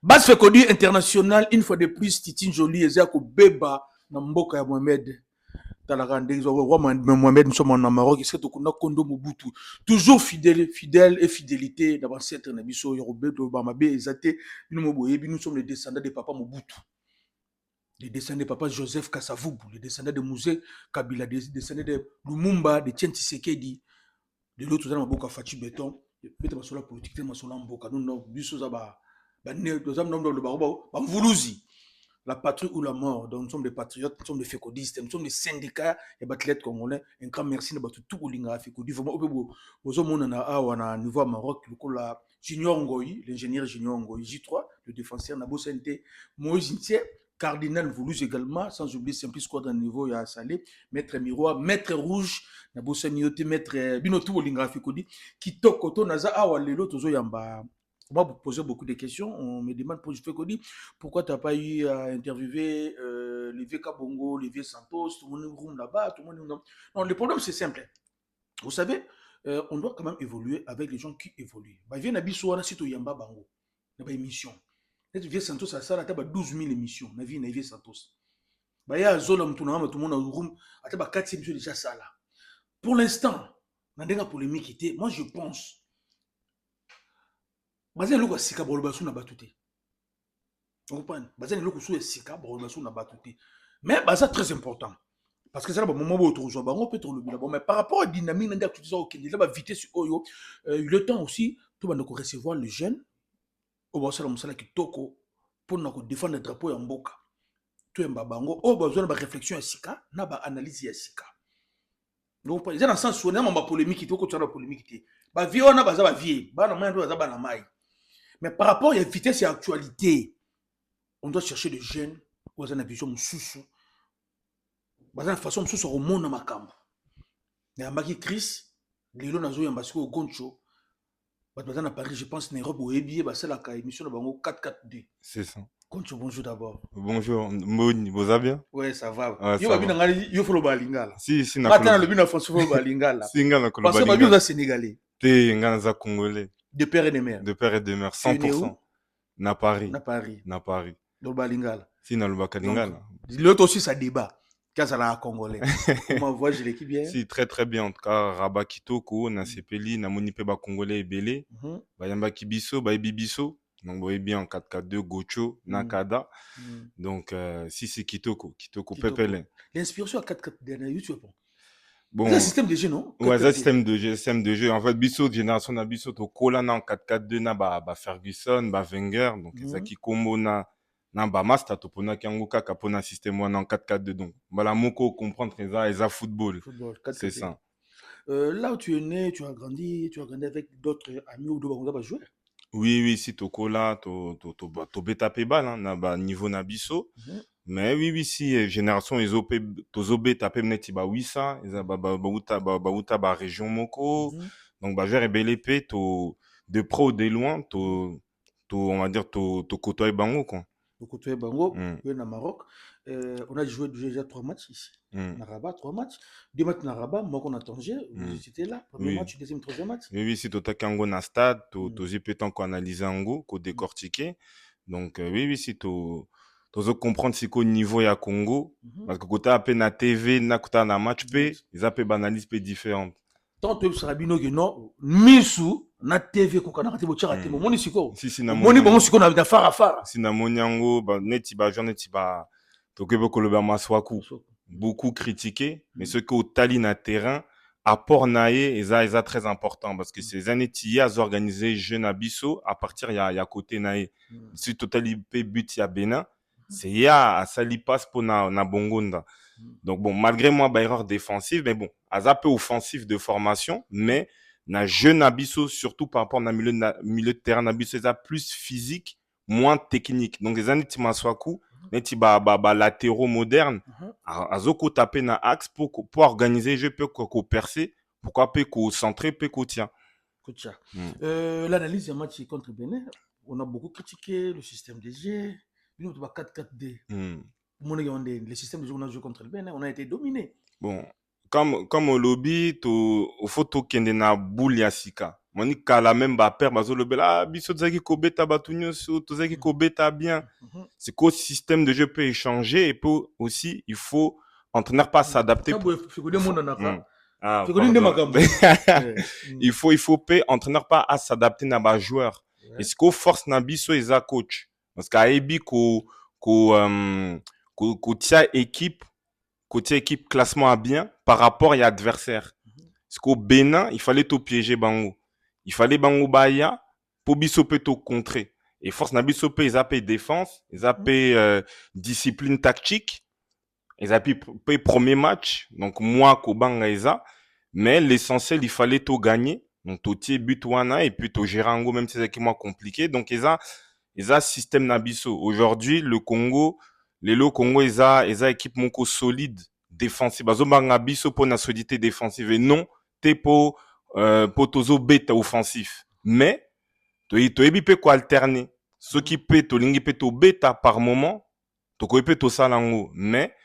Bas Fekodi international, une fois de plus, Titine Jolie, Ezako Beba, Namboka ya Mohamed. Mohamed, nous sommes en Maroc, c'est Tokuna Kondo Mobutu. Toujours fidèle et fidélité dans l'ancêtre Nabiso, Yorobedo, Bamabe, Ezate, nous sommes les descendants de Papa Mobutu. Les descendants de Papa Joseph Kasavubu, les descendants de Mouzé Kabila, les descendants de Lumumba, de Tienti Sekedi, de l'autre, nous avons beaucoup Fachi Béton, peut-être que la politique, nous avons beaucoup, nous avons Mvuluzi, la patrie ou la mort. Donc nous sommes des patriotes, nous sommes des fécodistes, nous sommes des syndicats et athlètes congolais. Un grand merci de tout le monde à Fécodi. Vraiment, au niveau Maroc, le Junior Ngoyi, l'ingénieur Junior Ngoyi, J3, le défenseur Nabo Sente, Moïse Ntier, Cardinal Voulous également, sans oublier Simplice Squad niveau il y a Salé, Maître Miroir, Maître Rouge, Nabo Seniote, Maître Binotou Olinga Fécodi, Kitoko Naza Awa Lelo Tozo Yamba. On m'a posé beaucoup de questions. On me demande pourquoi tu n'as pas eu à interviewer les VK Bongo, les vieux Santos, tout le monde roule là-bas, tout le monde. Non, le problème c'est simple. Vous savez, on doit quand même évoluer avec les gens qui évoluent. Il vient d'habiter sur site Yamba Bango, il y a une émission. Les vieux Santos, ça a 12 000 émissions. La vie des vieux Santos. Il y a Zola, tout le monde a room, il y a 4 émissions déjà ça là. Pour l'instant, dans la polémique, moi je pense. Baza eloko sika bolobasu na batute. Vous comprenez? Baza eloko sou sika bolobasu na batute. Mais baza très important parce que ça le moment où autour on peut trop le bon mais par rapport à dynamique n'a que tu dis OK, déjà ba vitesse oyo le temps aussi tout va nous recevoir les jeunes au bossa la musala kitoko pour nous défendre le drapeau ya mboka. Tout en bango au besoin de réflexion ya sika na ba analyse ya sika. Donc dans le sens où on a ma polémique kitoko tu as la polémique ba vie on a baza ba vie ba na mai ndo baza ba na mai. Mais par rapport à la vitesse et à l'actualité, on doit chercher des jeunes qui ont une vision moussou. Dans une façon moussou au monde dans ma camp. Il y a Maggie Chris, Lilo Nazo Yambasiko Goncho. Dans Paris, je pense Nairobi ou Ebié, c'est la émission de 4-4-2. C'est ça. Goncho, bonjour d'abord. Bonjour, Moni, vous allez bien? Ouais, ça va. Yo va bien yo follow balingala. Si, na Maintenant le bien en France follow balingala. Si ngana ko parce que ma vie sénégalais. Te ngana za congolais. De père et de mère. De père et de mère 100%. Na Paris. Na Paris. Dans balingala. Si na lubaka lingala. L'autre aussi ça débat. Quand la congolais. Comment vois je l'équipe bien? Si très bien en tout cas Rabat Kitoko na sepeli na moni pe ba congolais ebele. Ba yamba kibiso ba ebibiso. Donc vous voyez bien en 4-4-2 Gocho Nakada. Donc si c'est Kitoko Pepele. L'inspiration à 4-4 dernier YouTube. Bon, c'est un système de jeu, non? Ouais, c'est un système de jeu. En fait, Bissot, génération na Bissot, au Kolana en 4-4-2, na ba Ferguson, ba Wenger, donc Zaki Kombo na ba Master, topona Kianguka, kapona système en 4-4-2. Donc, voilà, moko comprendre ça football. C'est ça. Là où tu es né, tu as grandi avec d'autres amis ou d'autres joueurs? Oui, si Tokola, to beta pe bal, hein, na ba niveau na Bissot. Mais oui, si génération tozobe tapé mneti ba wisa, eza ba ba région moko. Donc ba joueur ebele pe to de pro ou de loin, on va dire to côtoyer bango quoi. To côtoyer bango, oui na Maroc. On a joué déjà 3 matchs ici. Na Rabat 3 matchs. 2 matchs na Rabat, moi qu'on a Tanger, vous étiez là, premier match, deuxième, troisième match. Oui, si to takango na stade, to zipe tant qu'on analyser ango, ko décortiquer. Donc oui, si to tozo comprendre si qu'au niveau ya Congo parce que côté appel na TV na côté na match p ils appellent analyse p différente tant tu sera bino que non misu na TV ko kana kati bo chara temo moni siko si na moni bon siko na fara si na moniango ba neti ba journée ti ba to ke boko le ba maswaku beaucoup critiqué mais ce que au tali na terrain apport naé et ça très important parce que ces années ti a organisé jeune abisso à partir ya côté naé si totali p but ya Bénin c'est ya à sali passe pour na bongonda. Donc bon, malgré moi bah erreur défensive mais bon, un peu offensif de formation mais na jeune abisso surtout par rapport à milieu de terrain abisso ça plus physique, moins technique. Donc les années Timaswaku, neti ba latéraux modernes, azoko taper na axe pour organiser jeu peu ko percer, pourquoi peu ko centrer peu ko tient. L'analyse du match contre Bénin, on a beaucoup critiqué le système de jeu. Nous, 4-4-2. Le système de jeu qu'on a joué contre le Bénin, on a été dominé. Bon, comme au lobby, au faut tokende na boule ya sika. Moni kala même ba père bazo lobela biso tozaki kobeta batu nyonso, tozaki kobeta bien. C'est qu'au système de jeu peut échanger et peut aussi il faut entraîneur pas s'adapter pour Ah, pardon. Il faut pas entraîneur pas à s'adapter na ba joueur. Et ce qu'on force na biso eza coach. Parce qu'à ebi ko tia équipe côté équipe classement à bien par rapport à l'adversaire. Parce qu'au Bénin, il fallait tout piéger Bango. Il fallait Bango Baya pour bisoper tout contrer. Et force na bisoper, ils appellent défense, ils appellent discipline tactique, ils appellent premier match. Donc moi, Kobanga Eza. Mais l'essentiel, il fallait tout gagner. Donc tout est but wana et puis tout gérer Ango, même si c'est moins compliqué. Donc ils ont système nabiso. Aujourd'hui, le Congo, le Congo, ils ont équipe moko solide défensive. Bazo banga biso pour na solidité défensive et non t'es pour tozo beta offensif. Mais to ebi pe ko alterner. Ce qui peut to lingi pe to beta par moment, to ko pe to salango. Mais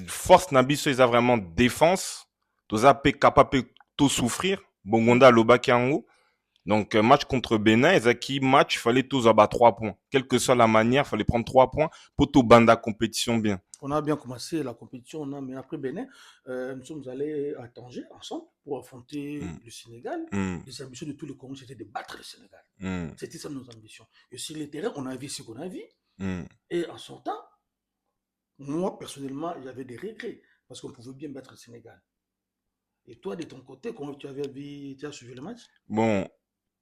force nabiso ils ont vraiment défense. Toza pe capable to souffrir. Bongonda loba kiango. Donc, match contre Bénin, Ezaki, match, il fallait tous abattre 3 points. Quelle que soit la manière, il fallait prendre 3 points pour tout banda compétition bien. On a bien commencé la compétition, mais après Bénin, nous sommes allés à Tanger ensemble pour affronter le Sénégal. Les ambitions de tous les Congos, c'était de battre le Sénégal. C'était ça nos ambitions. Et sur le terrain, on a vu ce qu'on a vu. Et en son temps, moi, personnellement, j'avais des regrets parce qu'on pouvait bien battre le Sénégal. Et toi, de ton côté, comment tu avais vu, tu as suivi le match? Bon,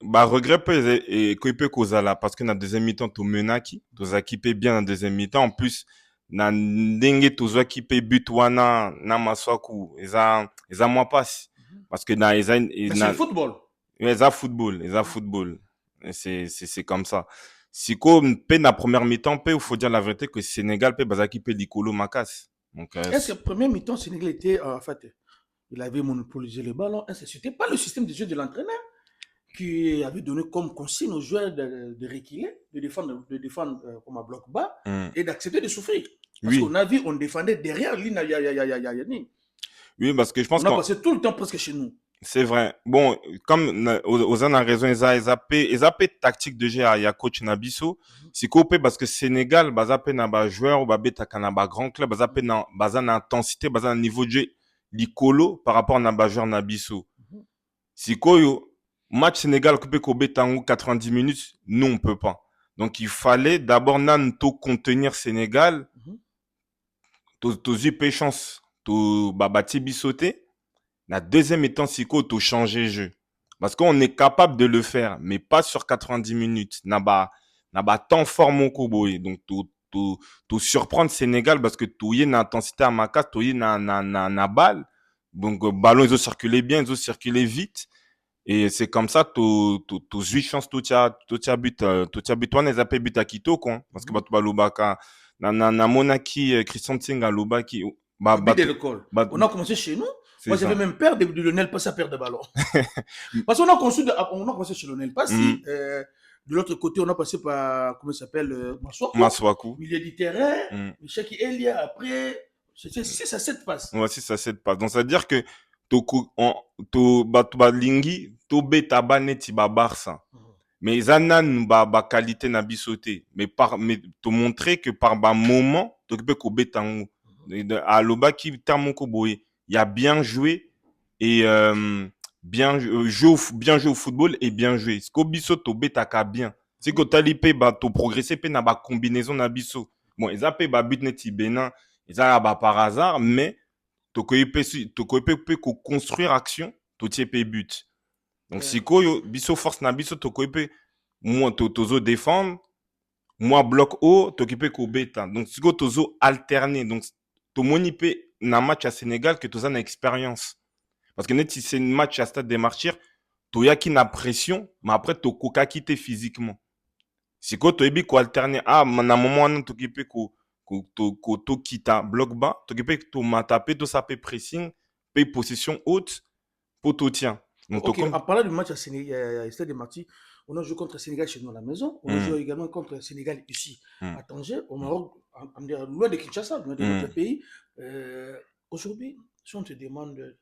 bah regret peut et peut causer là parce que dans deuxième mi-temps tu menaki tu as équipé bien en deuxième mi-temps en plus na ndenge tu as équipé but wana na maswaku eza moi passe parce que na eza c'est le football. Eza football c'est comme ça siko pe na première mi-temps pe il faut dire la vérité que Sénégal pe bazaki pe likolo makas donc est-ce que première mi-temps Sénégal était en fait il avait monopolisé le ballon, c'était pas le système de jeu de l'entraîneur qui avait donné comme consigne aux joueurs de reculer, de défendre comme un bloc bas et d'accepter de souffrir. Parce qu'on a vu, on défendait derrière l'île. Oui, parce que je pense qu'on a passé tout le temps presque chez nous. C'est vrai. Bon, comme Ozan a raison, ils ont tactique de jeu il y a coach Nabiso. Si coupé parce que Sénégal, bazape na ba joueur ou babeta kana ba grand club, bazape na bazan intensité, bazan niveau de jeu likolo par rapport na ba joueur Nabiso. Si koyo match Sénégal coupé kobe tango 90 minutes, nous on peut pas. Donc il fallait d'abord nanto contenir Sénégal. To zipe chance, to babati bisoté. La deuxième étant si tu changer jeu. Parce qu'on est capable de le faire, mais pas sur 90 minutes. N'a pas tant fort mon koboy. Donc, tu surprendre Sénégal parce que tu y une intensité à ma case, tu y na balle. Donc, ballon, ils ont circulé bien, ils ont circulé vite. Et c'est comme ça, tu 8 chances, tu as but, on les appelle but à Quito, quoi. Parce que, tu vas l'obaka, na monaki, Christian Tsinga, l'obaki, on a commencé chez nous. Moi, j'avais même peur de Lionel Passi à perdre de ballon. Parce qu'on a commencé chez Lionel Passi. De l'autre côté, on a passé par, comment il s'appelle, Maswaku. Milieu du terrain. Michel Elia, après, c'était 6 à 7 passes. Ouais, 6 à 7 passes. Donc, ça veut dire que lingi, to beta ba neti ba Barça. Mais zanan ba qualité na bisoté. Mais te montrer que par ba moment, to peux ko betango. À l'oba qui tamoko boye. Il a bien joué et bien joué au football et bien joué. Ce qu'au biso to betaka bien. C'est que talipé ba to progresser pe na ba combinaison na biso. Bon, ils appellent ba but neti Bénin, ils a ba par hasard mais to peut construire action, to tiepé but. Donc si ko biso force na biso to peut moi tozo défendre, moi bloc haut, to peut ko beta. Donc si ko tozo alterner. Donc to monipe na match à Sénégal que tu as une expérience. Parce que net si c'est un match à Stade des Martyrs, tu as qui na pression, mais après tu as quitté physiquement. Si tu as ko alterner na moment tu peux ko quitta bloc bas, tu peux to mataper to saper pressing, paye possession haute pour tout tien. Donc en parlant du match à Stade des Martyrs, on a joué contre le Sénégal chez nous à la maison. On a joué également contre le Sénégal ici à Tanger, au Maroc, loin de Kinshasa, loin de notre pays. Aujourd'hui, si on te demande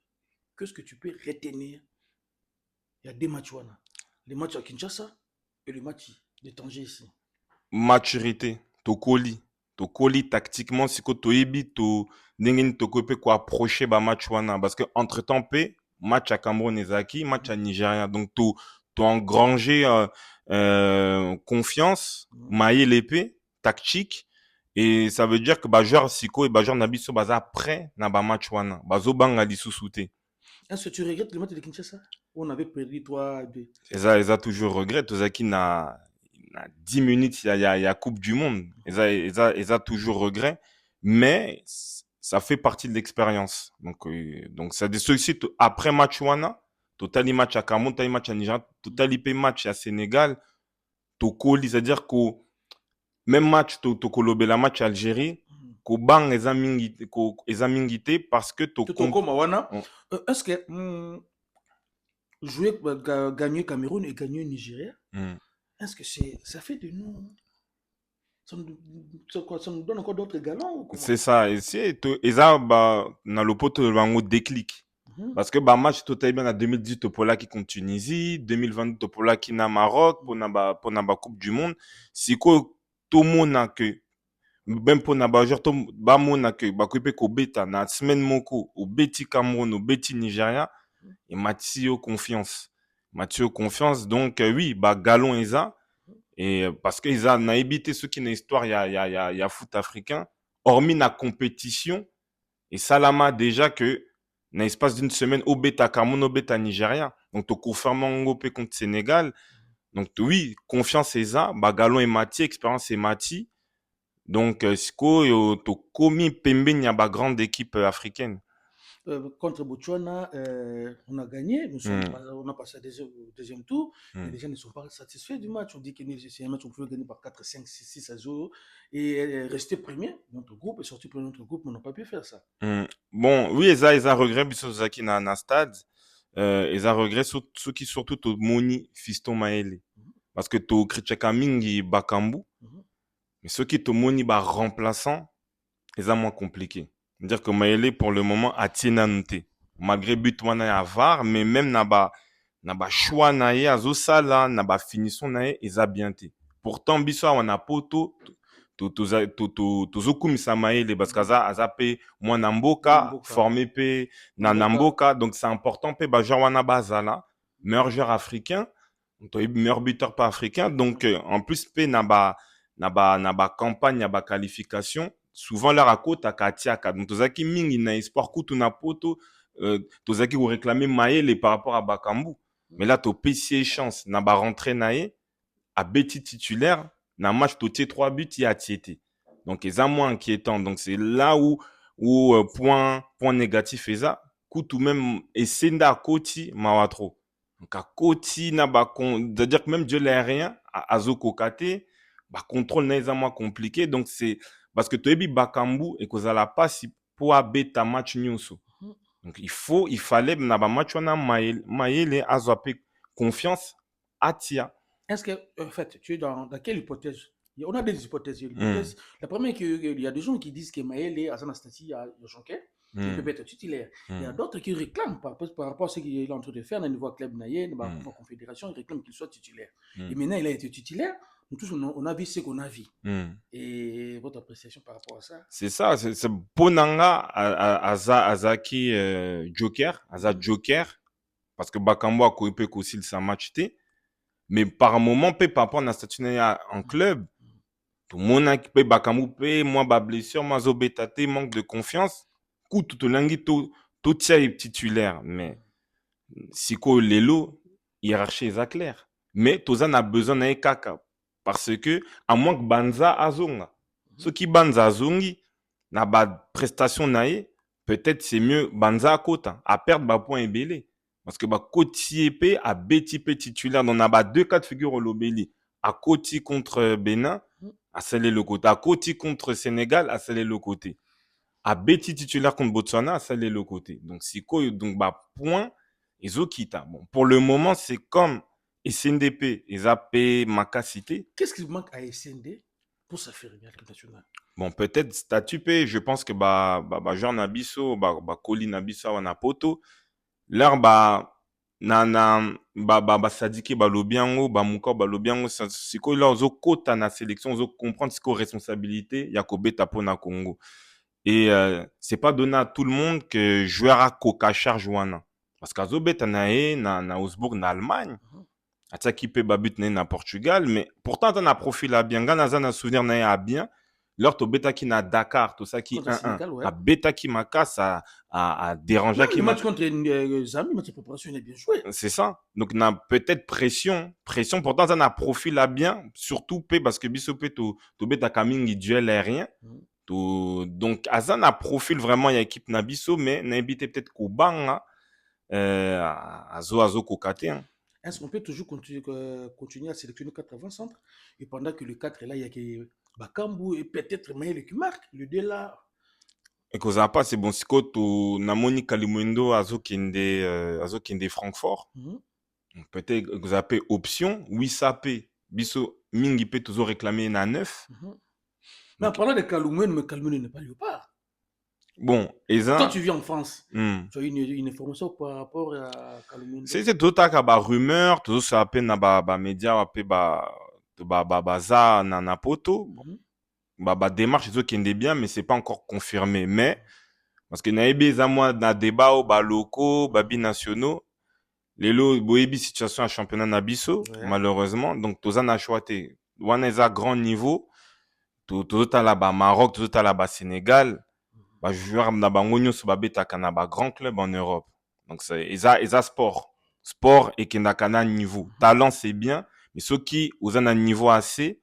qu'est-ce que tu peux retenir, il y a 2 matchs. Le match à Kinshasa et le match de Tanger ici. Maturité, tokoli tactiquement siko toyebi to ndenge nini tokoki mpe approcher ba match wana parce que entre temps pe match à Cameroun ezalaki match à Nigeria donc to engranger confiance mayele mpe tactique et ça veut dire que ba joueur siko et ba joueur na biso baza prêt na ba match wana bazobanga lisusu te. Est-ce que tu regrettes le match de Kinshasa où on avait perdu 3-2? Eza toujours regret tozalaki na 10 minutes, il y a Coupe du Monde. Ils ont toujours regret. Mais ça fait partie de l'expérience. Donc c'est des sollicite après match wana, totali match à Cameroun, totali match à Nigeria, totali match à Sénégal, tokoli, c'est-à-dire que même match la match à Algérie, ko bang ezamingité parce que est-ce que jouer gagner Cameroun et gagner Nigeria, est-ce que ça fait de nous ça nous donne encore d'autres galons? C'est ça. Et ça, dans le pot, on a déclic. Parce que match total bien en 2018 pour la qui contre Tunisie, 2022 pour la qui na Maroc, pour la Coupe du Monde. Si quoi tout le monde a que même pour na joueur tout ba monde a que ba ko beta na semaine moko au beti Cameroun au beti Nigeria et Mathieu confiance. Donc oui, galon et ça. Et parce qu'ils ont évité ce qui est une histoire, il y a foot africain, hormis la compétition, et Salama déjà que, dans l'espace d'une semaine, au bêta Cameroun, au bêta Nigeria, donc tu confirmes en contre Sénégal, donc oui, confiance et ça, Galon et Mati, expérience et Mati, donc siko, tu commis pembe, il y a grande équipe africaine. Contre Botswana, on a gagné, on a passé au deuxième tour, mais les gens ne sont pas satisfaits du match. On dit que c'est un match où on peut gagner par 4, 5, 6 à 0 et rester premier. Notre groupe est sorti pour notre groupe, mais on n'a pas pu faire ça. Bon, oui, ils ont regret, Bissozaki na stade. Ils ont regret, ceux qui surtout au Moni, Fiston Maele. Parce que tu critiques Mingi Bakambu, mais ceux qui te Moni remplaçant, ils ont moins compliqué. Dire que Maele pour le moment a Tienanute malgré but wana ya var mais même na ba choix na ye azosala na ba finition na ye eza bien te pourtant biso wana poto tozokumisa Maele parce que aza pe mwana mboka formé pe na mboka donc c'est important pe ba joueur wana bazala meilleur joueur africain meilleur buteur pas africain donc en plus pe na ba campagne na ba qualification souvent leur à côte à Katiaka donc tozaki mingi na espoir kutu na poto tozaki ko réclamer Maele par rapport à Bakambu mais là to pc chance na ba rentrée naé à beti titulaire na match toté 3 buts il a tiété donc les moins inquiétant donc c'est là où point négatif eza kutu même esenda koti mawatro donc à koti na ba c'est-à-dire que même Dieu l'aérien azoko kate ba contrôle na moins compliqué donc c'est parce que tu Bakambu et que ça la passe pour beta match nyonso. Donc il fallait na ba match wana Maele azwape confiance à tia. Est-ce que en fait tu es dans quelle hypothèse? On a des hypothèses. La première il y a des gens qui disent que Maele Azanastasi a Jonquet, il peut être titulaire. Il y a d'autres qui réclament par rapport à ce qu'il est en train de faire au niveau club naïe, dans la confédération, ils réclament qu'il soit titulaire. Et maintenant il a été titulaire. Nous tous, on a vu ce qu'on a vu. Et votre appréciation par rapport à ça? C'est ça, c'est Ponanga Azaki Joker, Joker, parce que Bakambu a coupé aussi sa match T. Mais par moment, par rapport à la statut en club, tout le monde a peut Bakambu, moi, blessure, moi, Zobetate, manque de confiance. Coup, tout le monde tout est titulaire. Mais si quoi, Lelo, hiérarchie est claire. Mais tout a besoin d'un kaka. Parce que, à moins que Banza Azonga, ceux qui Banza Azongi, na ba prestation nae, peut-être c'est mieux Banza à côté, à perdre ba point et belé. Parce que ba Koti épée à BTP titulaire, on a ba 2 cas de figure au Lobeli. À Koti contre Bénin, à sceller le côté. À Koti contre Sénégal, à sceller le côté. À Béti titulaire contre Botswana, à sceller le côté. Donc, si quoi, donc ba point, ils ont quitté. Bon, pour le moment, c'est comme SNDP, ils appellent Makasité. Qu'est-ce qui manque à SND pour ça faire une équipe nationale. Bon, peut-être statut pe, je pense que genre na biso, koli na biso awa na poto, leur sadiki balobi yango, muka balobi yango, sikoyo là ozokota na sélection, comprendre sikoyo responsabilité ya kobeta po na Congo. Et c'est pas donné à tout le monde que joueur a koka charge wana. Parce qu'azobeta na ye na Augsbourg na Allemagne. Atiaki pe babut na ye na Portugal, mais pourtant ata na profil a bien, nga naza na souvenir na ye a bien. Lors to betaki na Dakar, tout ça qui 1-1. Ouais. A betaki makas a dérangé qui le match contre Zambie, match de préparation, il est bien joué. C'est ça. Donc na peut-être pression, pourtant ça na profil a bien, surtout pe parce que biso pe to betaka mingi duel aérien. Donc aza na profil vraiment ya équipe na biso, mais na ebité peut-être ko banga azo kokate hein. Est-ce qu'on peut toujours continuer à sélectionner 4 avant-centres et pendant que le 4 est là, il y a que Bakambu et peut-être Maël qui marque, le 2 là. Et que ça passe, c'est bon, si tu Namoni Kalimundo azo kende Francfort. Peut-être que vous avez option, oui ça peut. Biso mingi peut toujours réclamer na 9. Mais en parlant de Kalimundo, mais Kalimundo n'est pas Léopard. Bon, et ça. Toi, tu vis en France. Tu as une information par rapport à Kalimundo. C'est tout à fait rumeur, tout ça appelle na ba média appelle baza na poto. Démarche qui est bien, mais c'est pas encore confirmé. Mais parce que na ebe za moi na débat au locaux, binationaux. Lelo boyebi situation à championnat na biso, malheureusement. Donc toza na choité. Wana eza grand niveau. Tozota la Maroc, tozota la Sénégal. Joueur na bango nyonso babetaka na grand club en Europe. Donc c'est eza sport et kendaka na niveau. Talent c'est bien, mais ceux qui oza na niveau assez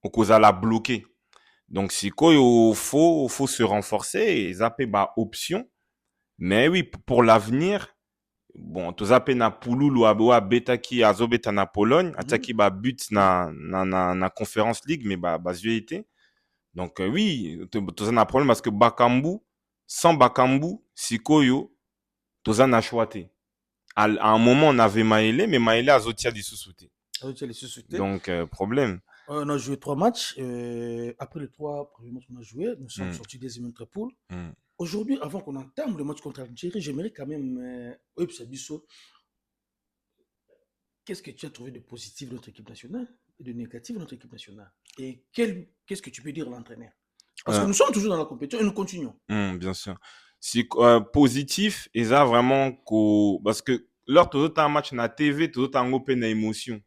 okoza la bloquer. Donc si faut se renforcer et zapper option. Mais oui, pour l'avenir, bon, tozape na Pouloulou aboa betaki azobeta na Pologne, ataki but na Conference League mais zuéité. Donc oui, toza na problème parce que Bakambu, sans Bakambu, sikoyo toza na choité. À un moment on avait Maëlé, mais Maëlé a zotia di sous-souté. Donc problème. On a joué 3 matchs. Après les 3 premiers matchs qu'on a joué, nous sommes sortis des autres poules. Aujourd'hui, avant qu'on entame le match contre l'Algérie, j'aimerais quand même. Qu'est-ce que tu as trouvé de positif dans notre équipe nationale et de négatif dans notre équipe nationale? Et qu'est-ce que tu peux dire à l'entraîneur? Parce que nous sommes toujours dans la compétition et nous continuons. Bien sûr. Si positif, et ça vraiment parce que lors de un match na TV, tout un open na émotion.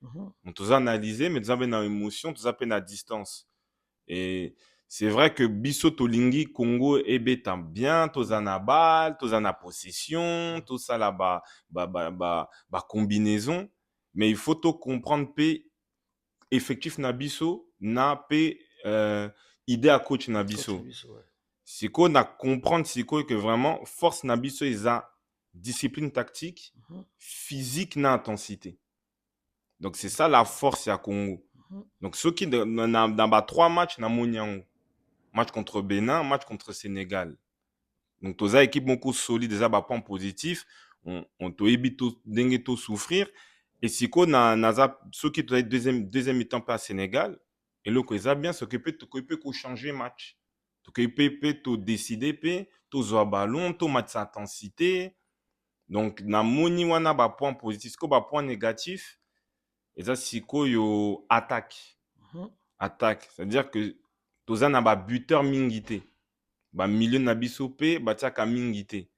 On tout analysé, mais tout avez na émotion, tout avez na distance. Et c'est vrai que biso tolingi Congo ebeta bien, tout na balle, tout na possession, tout ça là combinaison, mais il faut tout comprendre p effectif na biso na p idée à coach na biso. C'est qu'on a comprendre que vraiment force na biso eza discipline tactique, physique na intensité. Donc c'est ça la force à Congo. Donc ceux qui dans 3 matchs na moniango, match contre Bénin, match contre Sénégal. Donc toza équipe beaucoup solide déjà point positif, on to évite dengue to souffrir et si qu'on a ceux qui doit deuxième mi-temps pas Sénégal et le que ça bien ce que peut changer match. Tu peux décider, tu joues ballon, tu match intensité. Donc, na moni wana ba point positif, ko ba point négatif. Et ça, c'est quoi yo attaque. Attaque. C'est-à-dire que tu as ba buteur mingité. Ba milieu na biso pe, ba tiaka mingité.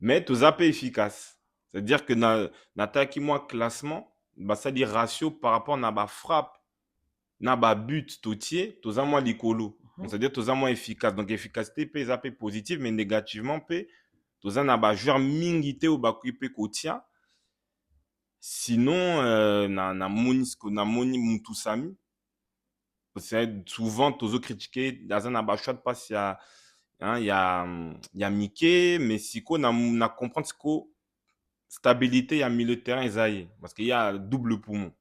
Mais tu as pas efficace. C'est-à-dire que na attaque moi classement, ba ça dit ratio par rapport na ba frappe, na ba but totier, tu as moi likolo. C'est-à-dire que tu as moins efficace. Donc, efficacité peut être positive, mais négativement, tu as joueur mingité ou bakoupe kotia. Sinon, na moni mutusami. C'est souvent, tu as critiqué, dans un choix de passe, il y a Mickey, mais si on a comprendre ce que stabilité, il y a milieu de terrain, parce qu'il y a double poumon.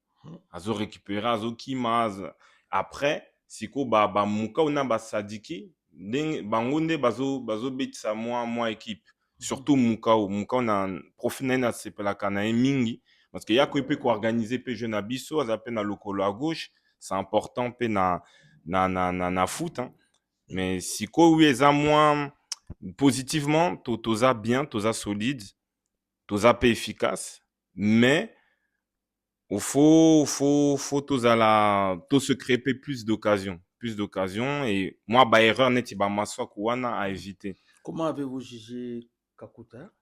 Azo récupérer, azo kimaz. Après, siko muka una sadiki bangonde bazo betisa moi équipe surtout muka na profil na sepela kana mingi parce que ya ko peut organiser pe jeune abiso azape na lokolo à gauche c'est important pe na na foot, hein. Mais siko oui eza moins positivement toza bien, toza solide, toza pe efficace, mais faut to se créer plus d'occasions et moi ba erreur neti ba maswa kuwana à éviter. Comment avez-vous jugé Kakuta?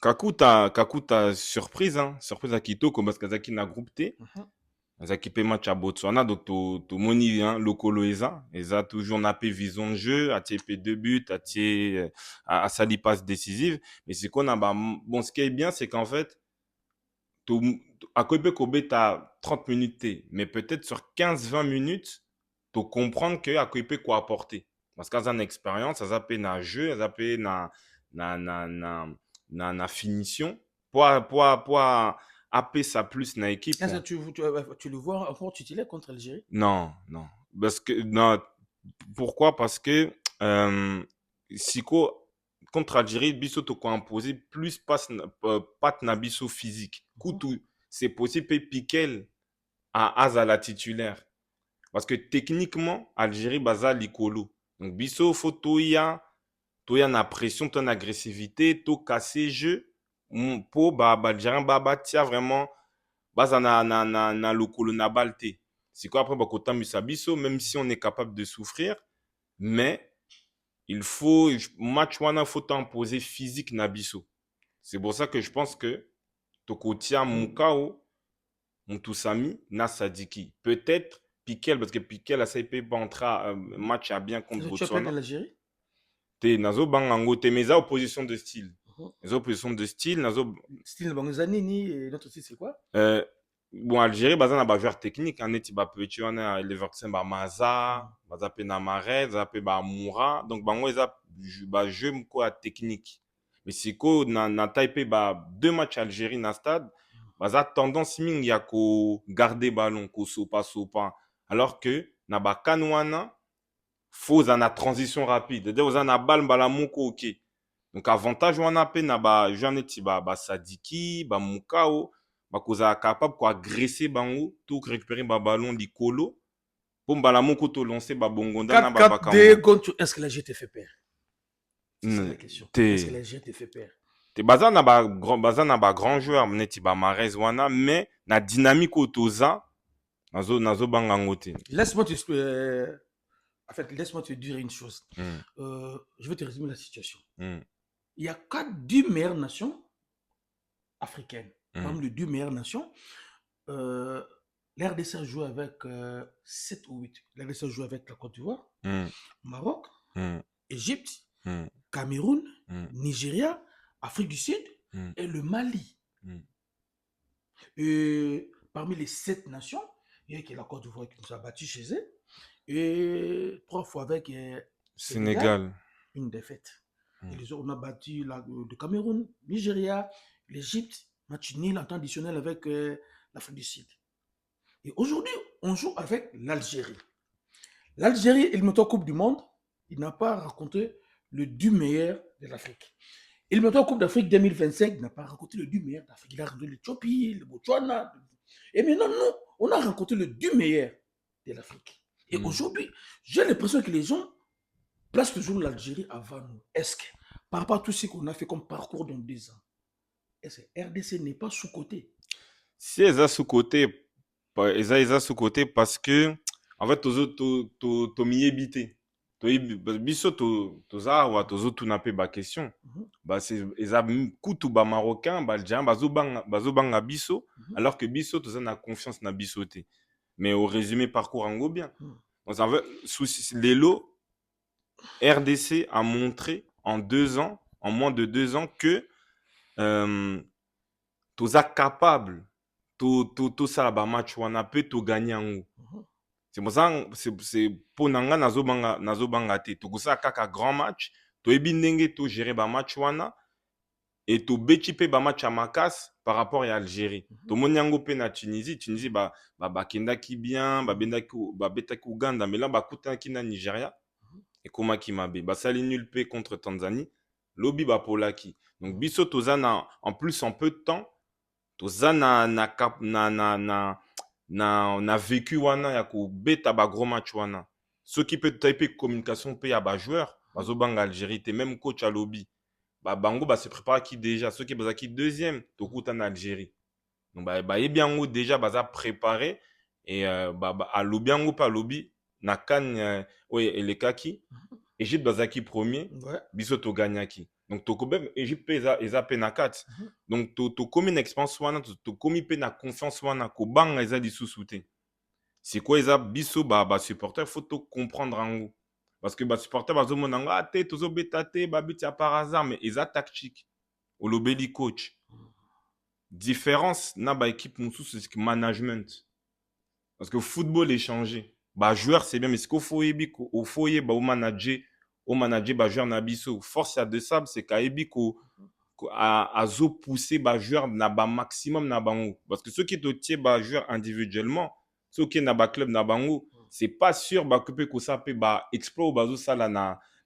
Kakuta surprise, hein, surprise à Kitoko parce qu'azaki na groupe T. Azaki pe match à Botswana donc to moni hein lokolo eza toujours na pe vision de jeu, a pe deux buts, a sali passe décisive, mais c'est qu'on a bon ce qui est bien c'est qu'en fait à Kobe Kobe t'as 30 minutes T, mais peut-être sur 15-20 minutes tu comprendre que à Kobe quoi apporter parce qu'à une expérience, ça pe na jeu, ça pe na finition pour AP ça plus na équipe. Est-ce que tu le vois encore titulaire contre l'Algérie? Non, non. Parce que, non. Pourquoi? Parce que, siko, contre Algérie, biso to ko imposer plus pat na biso physique. Koutou, c'est possible et piquel à Azala titulaire. Parce que techniquement, Algérie baza likolo. Donc biso faut toya na pression, ton agressivité, to casser jeu pour Algérien tia vraiment baza na lokolo na balte. C'est quoi après bakota musabiso même si on est capable de souffrir mais il faut match wana faut t'imposer physique na biso. C'est pour ça que je pense que tokotia Mukao Mutusami na Sadiki peut-être Piquel parce que Piquel a ça peut pas entrer match à bien contre Botswana. Tu appelles l'Algérie? Te nazo bangango te mais ça opposition de style. Les oppositions de style nazo style Bangzanini et notre style c'est quoi? Bon Algérie baza na ba joueur technique en eti ba petit wana Leverkusen ba Maza baza pe na Mahrez baza pe ba Moura donc bango eza ba jeu mko a technique mais siko na Taipei ba deux matchs Algérie na stade baza tendance mingi ya ko garder ballon ko sopa alors que na ba kanwana faut na transition rapide c'est-à-dire oza na balle bala moko OK donc avantage wana pe na ba joueur neti ba Sadiki ba Mukao bakoza capable ko agresser bango tout récupérer ba ballon likolo pour mbala moko to lancer ba bongonda na ba bakambo. Est-ce que la GT fait peur? C'est la question. Est-ce que la GT fait peur? Te baza na ba grand joueur neti ba Mahrez wana mais na dynamique otoza nazo bangango te. Laisse-moi te dire une chose. Je vais te résumer la situation. Il y a 10 meilleures nations africaines. Parmi les 2 meilleures nations, l'RDC a joué avec 7 ou 8. L'RDC a joué avec la Côte d'Ivoire, Maroc, Égypte, Cameroun, Nigeria, Afrique du Sud et le Mali. Et parmi les 7 nations, il y a la Côte d'Ivoire qui nous a battus chez eux. Et 3 fois avec Sénégal. Une défaite. Et les autres, on a battu le Cameroun, Nigeria, l'Égypte, match nul en temps additionnel avec l'Afrique du Sud. Et aujourd'hui, on joue avec l'Algérie. L'Algérie, il met en Coupe du Monde, il n'a pas raconté le 10 meilleur de l'Afrique. Il met en Coupe d'Afrique 2025, il n'a pas raconté le 10 meilleur d'Afrique. Il a raconté l'Éthiopie, le Botswana. Et maintenant, nous, on a raconté le 10 meilleur de l'Afrique. Et aujourd'hui, j'ai l'impression que les gens placent toujours l'Algérie avant nous. Est-ce que, par rapport à tout ce qu'on a fait comme parcours dans 2 ans, est-ce que RDC n'est pas sous-côté? Si elle est sous-côté, sous-côté parce que, en fait, to miébité. Biso toza wa tozo tuna pe ba question. Bah c'est eza kutu ba marocain ba algérien bazo banga biso alors que biso toza na confiance na biso te. Mais au résumé parcours ango bien. Donc en fait Lelo RDC a montré en moins de 2 ans que toza capable to sala ba match wana pe to gagner ango. C'est pour ça c'est pour nanga nazo banga te to kosa kaka grand match to ebi ndenge to gérer ba match wana et to beti pe ba match à makas par rapport à Algérie. To monyango pe na Tunisie ba kenda ki bien ba beta ki Uganda mais là ba kuta ki na Nigeria et koma ki mabe ba sali nul pe contre Tanzanie lobi ba polaki. Donc biso toza na en plus en peu de temps toza na vécu wana ya ko beta ba gros match wana Ce qui peut taper communication paye à bas joueur, bazobang Algérie, t'es même coach à lobby. Bah bango bah se prépare qui déjà, ceux qui bazaki qui deuxième, to en Algérie. Donc bah et bien déjà baza préparé et à lobby en pas lobby na kan oui et les kaki Égypte bazaki premier, Ouais. biso to gagnaki. Donc to kobem Égypte pe eza pe na 4. Donc to komi na expérience wana to komi pe na confiance wana ko banga eza lisusu te. C'est quoi eza biso ba supporter faut to comprendre en parce que ba supporter bazo monanga ah te tozo beta te ba but ya par hasard mais eza tactique. Olobeli coach. Différence na ba équipe mosusu c'est management. Parce que football est changé. Bah joueur c'est bien mais ce qu'il faut yebi au foyer ba au manager ba joueur na biso. Force à de sable c'est ka yebi ko à zo pousser ba joueur na ba maximum na bango parce que ceux qui te tiennent ba joueur individuellement ceux qui na ba club na bango c'est pas sûr ba que ko ça peut ba exploit ba zo sala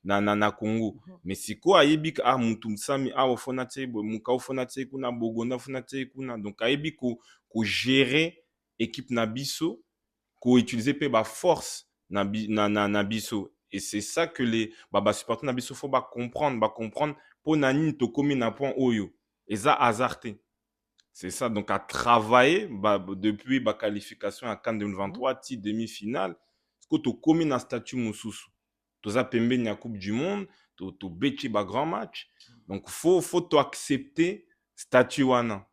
na Congo mais c'est quoi yebi ah mutum sami ah ofona te muka ofona te kuna bogonda ofona te kuna donc yebi ko gérer équipe na biso ko utiliser pe ba force na biso et c'est ça que les ba supporters na biso faut ba comprendre pour nani to komi na point oyo eza hasarté c'est ça donc à travailler depuis ba qualification à CAN 2023 ti demi-finale ko to komi na statut mosusu toza pembeni ya coupe du monde to beti ba grand match donc faut to accepter statut wana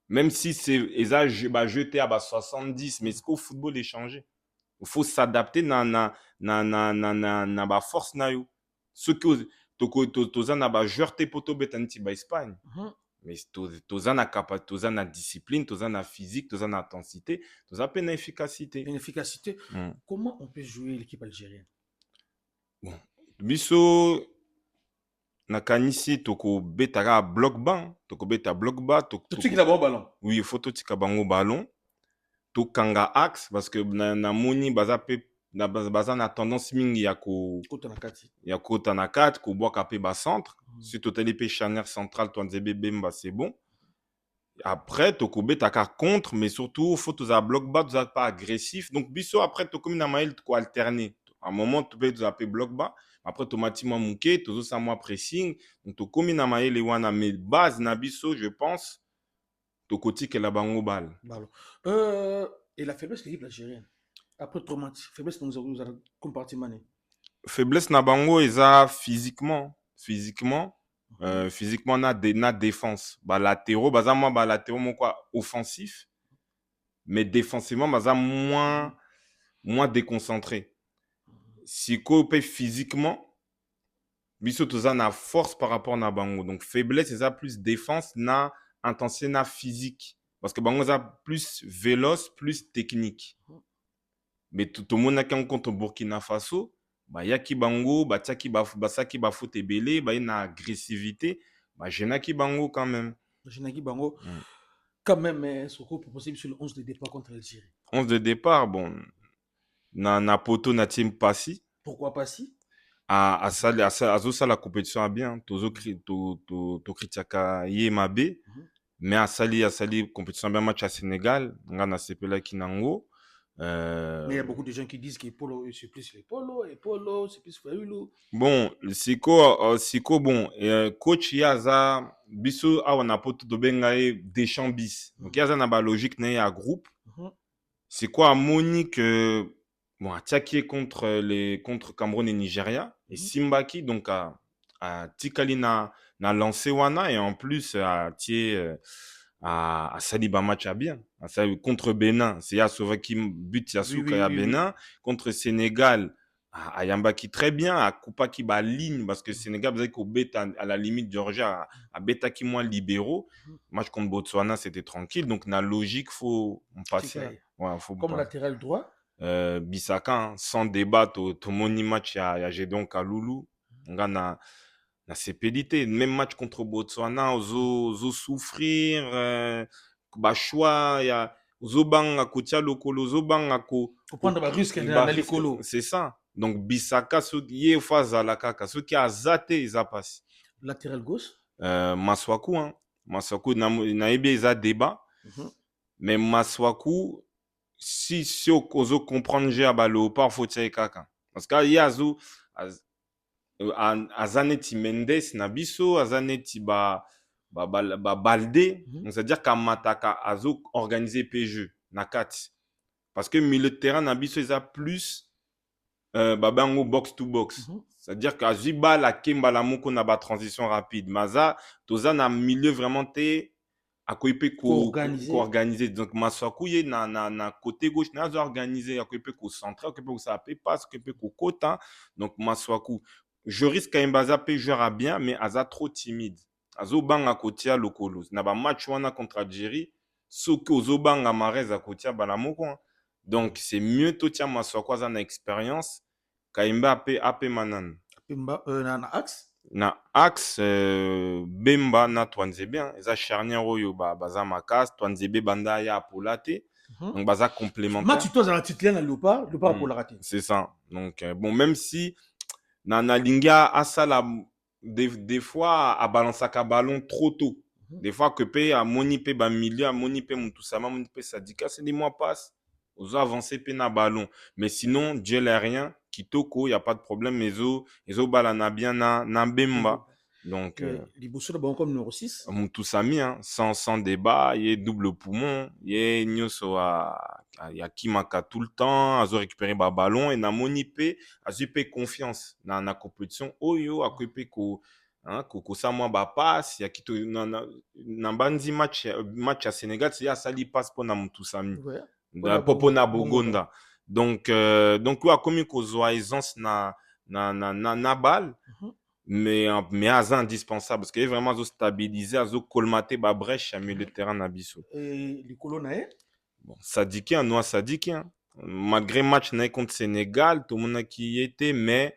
même si c'est eza jeté à 70 mais ce qu'au football est changé il faut s'adapter na ba force na yo ce que toza na ba joueur te poto betanti ba Espagne mais toza na capacité toza na discipline toza na physique toza na intensité toza pe na efficacité Une efficacité. Comment on peut jouer l'équipe algérienne? Bon biso nakanisi toko betaka bloc bas toko beta bloc bas Tout de suite qu'il a bon ballon. oui il faut to tika bango ballon to kanga axe parce que na moni baza pe baza na tendance mingi ya kota na 4 ko bwaka pe ba centre si totali pe charnière centrale to nzebe bemba c'est bon après to ko betaka contre mais surtout faut to za bloc bas to pas agressif donc biso après to comme na mail ko alterner à un moment to peut zapper bloc bas après automatiquement mouké to ça moi pressing donc to comme na mail wana mais base na biso je pense to koti que la bango balle. Et la faiblesse de l'équipe algérienne après traumatisme faiblesse nous avons compartiment faiblesse na bango eza physiquement physiquement na défense ba latéraux baza moi ba latéraux moko offensif mais défensivement baza moins déconcentré siko pe physiquement biso toza na force par rapport na bango donc faiblesse eza plus défense na intensité na physique parce que bango eza plus véloce plus technique mais tout le monde qui contre Burkina Faso yaki bango batiaki basaki bafoot ebele na agressivité jenaki bango quand même quand même ce qu'on proposé sur le 11 de départ contre l'Algérie 11 de départ bon na poto na team Passy pourquoi Passy azosala compétition bien to kritiaka ye mabe mais asali compétition bien match à Sénégal nga na sepelaki nango mais il y a beaucoup de gens qui disent que Polo c'est plus les Polo c'est plus Fayoulou. Bon, siko bon coach yaza biso awa na poto to bengae Deschamps bis. Donc yaza na ba logique na ya groupe. C'est quoi Monique bon attaqué contre Cameroun et Nigeria et Simbaki donc a tikali na lancé wana et en plus a tie à Saliba match à bien contre Bénin c'est Yasovaki but Yasuka ya Bénin contre Sénégal à Yambaki très bien à Kupaki ba ligne parce que Sénégal vous savez qu'au bêta à la limite Georgia à bêta qui moins libéraux match contre Botswana c'était tranquille donc na logique faut passer faut comme latéral droit Bissaka sans débat to moni match ya Gédon Kaloulou ngana na sepelité même match contre Botswana zo souffrir ba choix ya zobanga kotia lokolo zobanga ko prendre ba risque na likolo c'est ça donc Bissaka so ye faza la kaka so qui a zaté za passe latéral gauche Maswaku na ebe za débat mais Maswaku si ozo comprendre je aba léopard faut tia kaka parce que ya zo aza neti Mendes na biso aza neti Balde c'est-à-dire qu'amataka azo organiser pe jeu na kati parce que milieu de terrain na biso eza plus babango box to box c'est-à-dire qu'azwi bala kembala moko na ba transition rapide maza toza na milieu vraiment te akoki pe ko-organiser donc Maswaku ye na côté gauche na azo organiser akoki pe ko-centrer akoki pe kosala pe passe akoki pe kokota donc Maswaku Joris Kaimba aza pe joueur a bien mais aza trop timide azobanga kotia lokolo na ba match wana contre Algérie soki ozobanga Mahrez akotia bala moko donc c'est mieux totia Maswaku aza na expérience Kaimba ape manana na axe na axe Bemba na Twanzebe eza charnière oyo baza makasi Twanzebe banda ya apola te donc baza complémentaire match toi za titulaire na Léopard apola raté c'est ça donc bon même si na linga asala des fois a balançaka ballon trop tôt des fois que pe amoni pe ba milieu amoni pe Mutusama amoni pe Sadika c'est des mois passe ozo avancer pe na ballon mais sinon duel aérien kitoko y a pas de problème ezo balana bien na Bemba donc liboso ba comme numéro 6 Mutusami sans débat il est double poumon il est nyoso ya kimaka tout le temps azo récupérer ba ballon et na moni pe azo pe confiance na compétition oyo akoki pe ko sa mwa ba passe ya kito na bandi match ya Sénégal c'est ya sali passe pour na Mutusami pour na Bogonda donc oyo akomi kozwa aisance na balle mais aza indispensable parce que vraiment azo stabiliser azo colmater ba brèche ya milieu de terrain na biso likolo na ye bon Sadiki malgré match na contre Sénégal tomonaki ye te mais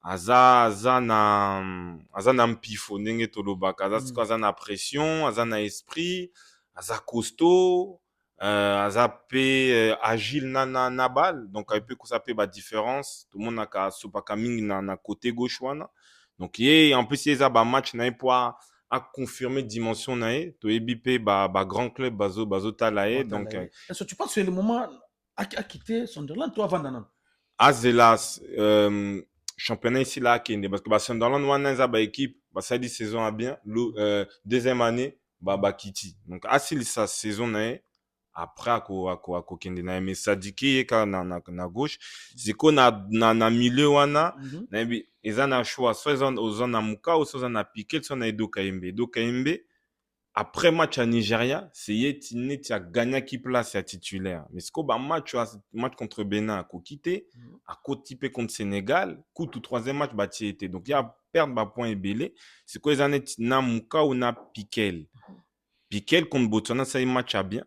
aza na mpifo ndenge tolobaka aza na pression aza na esprit aza costaud aza pe agile na balle donc ayebi pe kosa pe ba différence tomonaka asopaka mingi na côté gauche wana donc en plus eza ba match na ye po a confirmer dimension na ye toyebi pe ba grand club bazotala ye donc est-ce que tu penses que c'est le moment à quitter Sunderland toi avant d'anan azela championnat ici là akende parce que Sunderland wana eza ba équipe basali saison a bien deuxième année bakiti donc asilisa saison na ye après akokende na ye mais Sadiki ye kaka na gauche siko na milieu wana nayebi eza na choix soit oza na Mukau soit oza na Piquet soit na Edo Kaimbe après match à Nigeria c'est ye neti aganyaki place ya titulaire mais siko match contre Bénin akoki te akoti pe contre Sénégal kutu troisième match batie ete donc ya perdre bapoint ebele siko eza neti na Mukau na Piquet contre Botswana asali match à bien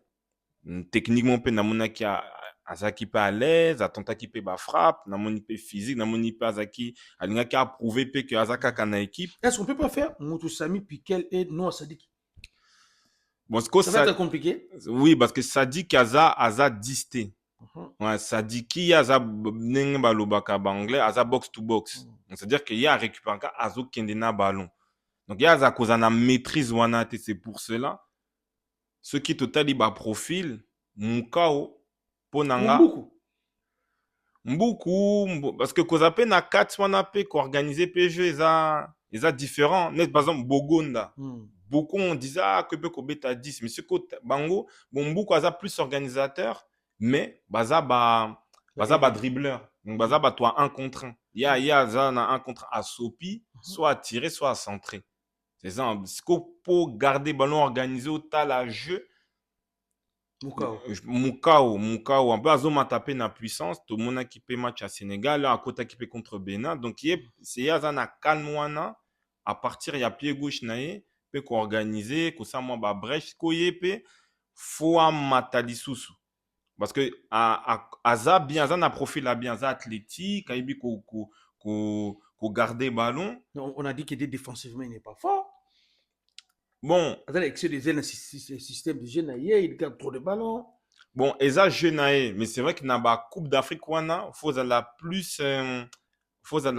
techniquement pe namonaki azaki pe à l'aise atentaki pe ba frappe namoni pe physique namoni pe azaki alingaki approuver pe que azaka kana équipe est-ce qu'on peut pas faire Mutusami Piquet et Noah Sadiki bon ça va être compliqué oui parce que Sadiki aza disté ouais Sadiki aza ndenge balobaka anglais aza box to box c'est-à-dire que ya récupérer ka azo kende na ballon donc ya aza koza na maîtrise wana te c'est pour cela ce qui totali ba profil Mukao ponanga Mbuku parce que koza pe na 4 wana pe ko organiser pe jeu eza différent net par exemple Bogonda beaucoup on disait que peut kobeta 10 mais ce que bango Mbuku aza plus organisateur mais baza dribbleur donc baza ba toi 1 contre 1 ya za na 1 contre à sopi soit à tirer soit à centrer c'est ça ce que pour garder ballon organisé au tal jeu Mukao un peu azomata pe na puissance to monaki pe match à Sénégal à côté qui pe contre Bénin donc c'est yaza na calme wana à partir ya pied gauche na ye pe ko organiser ko sa mo ba brèche ko yepe faut amata lisusu parce que aza bien aza na profil bien aza athlétique aibi ko garder ballon on a dit qu'il était défensivement il n'est pas fort. Bon. Avec des système de jeu, il garde trop de ballons. Bon, eza jeu mais c'est vrai que dans la Coupe d'Afrique, il faut la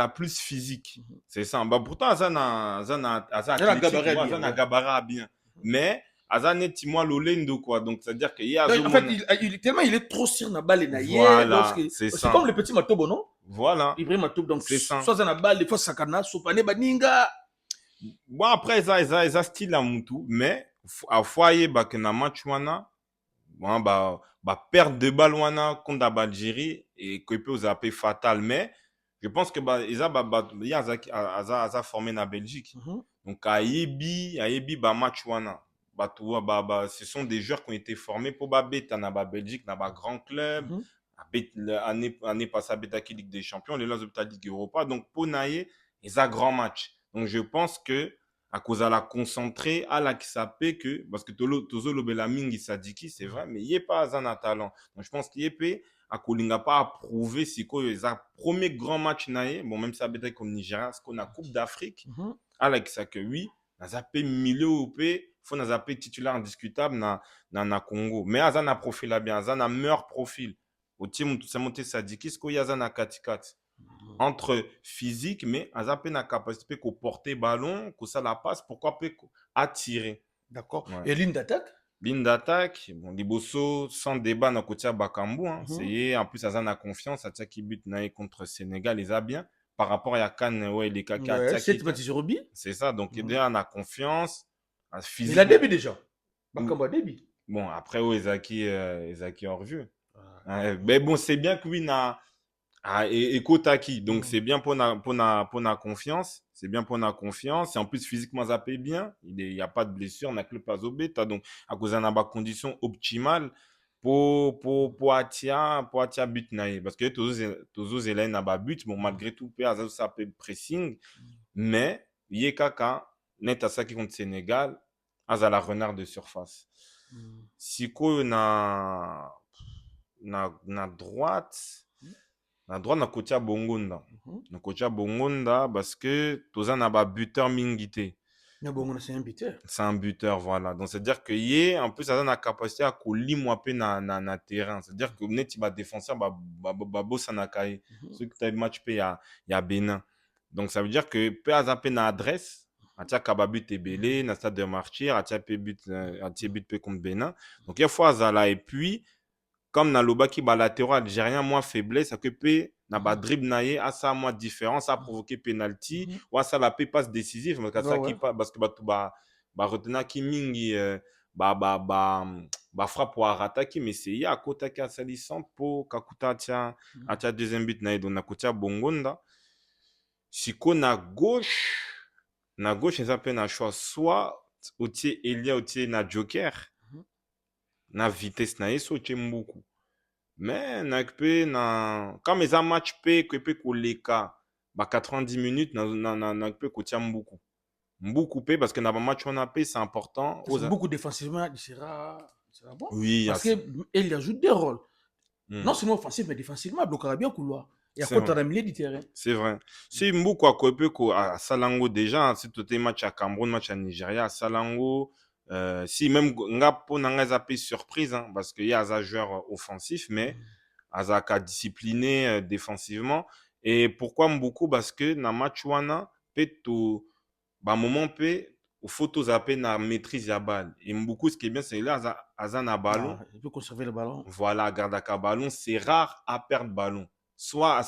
plus physique. C'est ça. Bah, pourtant, ça na gabarit bien. Mais Azaneti moi Lolendo quoi. Donc c'est-à-dire qu'il y a En fait, tellement il est trop sur la balle voilà, c'est c'est ça. comme le petit Matobo, non? Voilà. Ibrahim Matobo, donc c'est ça. soit dans la balle, des fois Sakana, Sopane, Baninga. Bon après ça style à Moutou, mais à foyer bah que na match wana, bon bah perdre de balle wana contre l'Algérie et que peut zapper fatal, mais je pense que bah ils a il y a formé na Belgique. Donc à Yebi bah match wana. Bah, tu vois, ce sont des joueurs qui ont été formés pour bah bêta na Belgique, na grand club. Année passée à bêta qui Ligue des Champions, les là de Ligue Europa. Donc pour naïe, ils a grand match. Donc je pense que à cause de la concentrée, à la qui s'appelle que parce que Tozo Lobela Mingi Sadiki, c'est vrai, mais il n'est pas un talent. Donc je pense qu'il est à Kolinga pas approuvé si quoi ils a premier grand match naïe, bon même ça bêta comme Nigeria, ce qu'on a Coupe d'Afrique, à la qui ça que oui, na zappé milieu au p, faut na zappé titulaire indiscutable na Congo. Mais azan a profil là bien, azan a meilleur profil. Au team tout ça monté Sadiki, ce qu'il y a azan a 4-4 entre physique, mais à la capacité de porter ballon, que ça la passe, pourquoi pas attirer. D'accord. Ouais. Et ligne d'attaque? Ligne d'attaque, bon, Liboso, sans débat, dans le côté Bakambu, hein, c'est en plus, ça a confiance, ça qui but contre Sénégal, ils a bien. Par rapport à Cannes, ouais, les Kaka, ouais, c'est ça, donc il y a confiance. Physique. Il a début déjà. Bakambu a début. Bon, après, ouais, Ezaki hors jeu. Mais bon, c'est bien que oui, et Kotaki, donc c'est bien pour la confiance, c'est bien pour la confiance, et en plus physiquement ça paye bien, il n'y a pas de blessure, on n'a que le pas bêta, donc à cause d'un condition optimale pour Atia but naïe, parce que tous Hélène n'a pas but, bon malgré tout ça peut pressing, mais il y a kaka net à ça qui contre Sénégal, à la renard de surface. Si quoi na droite. Na droite na kotia bongonda. Na kotia bongonda parce que toza na ba buteur mingité. Na bongonda c'est un buteur. C'est un buteur voilà. Donc c'est à dire que yé en plus ça a la capacité à kolimwa pe na terrain. C'est à dire que net ba défenseur ba bossa na kai. Ce que tu match pe ya Bénin. Donc ça veut dire que pe azape na adresse atia kababut ebele na stade de martyr atia but pe contre Bénin. Donc il y a fois zala et puis comme dans le bas qui latéral algérien moins faiblesse ça peut na ba dribble naie à ça moins différent ça a provoqué penalty ou ça la passe décisif parce que ça qui parce que ba retenir qui mingi frappe pour attaquer mais c'est ya kota qui a salissant pour kakuta tia deuxième but naie donc na kotia bongonda siko na gauche ça peut na choix soit otie Elia otie na joker na vitesse na yeso beaucoup mais na quand mes match pe que pe koleka ba 90 minutes na pe ko tia beaucoup pe parce que na ba match on a pe c'est important beaucoup défensivement il sera bon oui parce que il ajoute des rôles non seulement offensif mais défensivement bloquera bien couloir et à côté de milieu du terrain c'est vrai si Mbouko a peu à Salango déjà c'est tout les match à Cameroun match à Nigeria à Salango si même Ngapo n'a pas surprise hein, parce qu'il y a un joueur offensif mais Azaka discipliné défensivement et pourquoi Mbouko parce que dans match wana peut moment peut au photo zappé na maîtrise la balle et Mbouko ce qui est bien c'est là azana ballon il peut conserver le ballon voilà garder ka ballon c'est rare à perdre ballon soit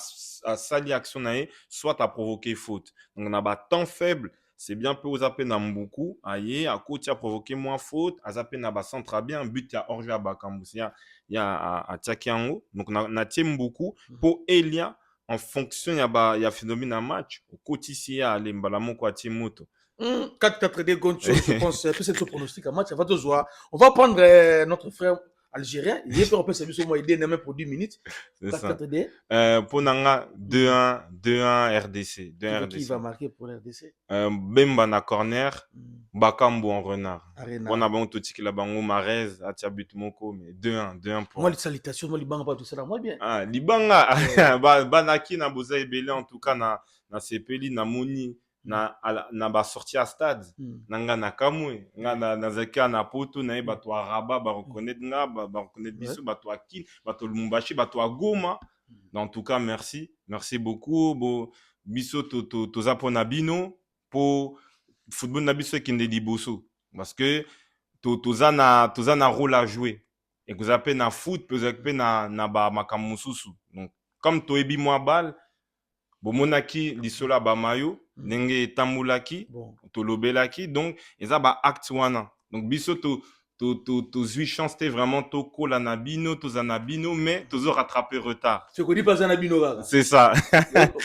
à sali action naé soit à provoquer faute donc on a pas temps faible c'est bien peu aux appels dans beaucoup aïe à côté a provoqué moins faute à zapper na ba centre bien but ya hors jeu à Bakambu il y a à Tchakiango donc na tient beaucoup pour Elia en fonction il y a phénomène à match au quotidien aller mbalamo kwa timoto 4-4 des Goncho je pense que c'est le pronostic à match on va prendre notre frère algérien il est peut service au moins aider même pour 10 minutes 4-4 pour Nanga 2-1 RDC qui va marquer pour RDC Bemba na corner Bakambu en renard on a bon tout qui la bango Marez atia but moko mais 2-1 pour moi les salutations moi libanga pas tout ça moi bien libanga banaki na boza ebele en tout cas na sepeli na moni na ba sorti à stade nanga na kamwe nga na zaka na poto na bato araba ba reconnaître nga ba reconnaître biso bato akin bato lumbashi bato agoma en tout cas merci beaucoup bo biso to zapona bino pour football na biso qui ndeli boso parce que toza na rôle à jouer. Et que vous appelez na foot, vous appelez na ba makamususu. Donc, comme toebi moi balle, bomonaki lisola ba mayo, ndenge etambolaki, tolobelaki, donc eza ba acte wana. Donc biso tozwi chance te vraiment tokola na bino, toza na bino, mais tozo rattraper retard. Fekodi pas na bino kaka. C'est ça.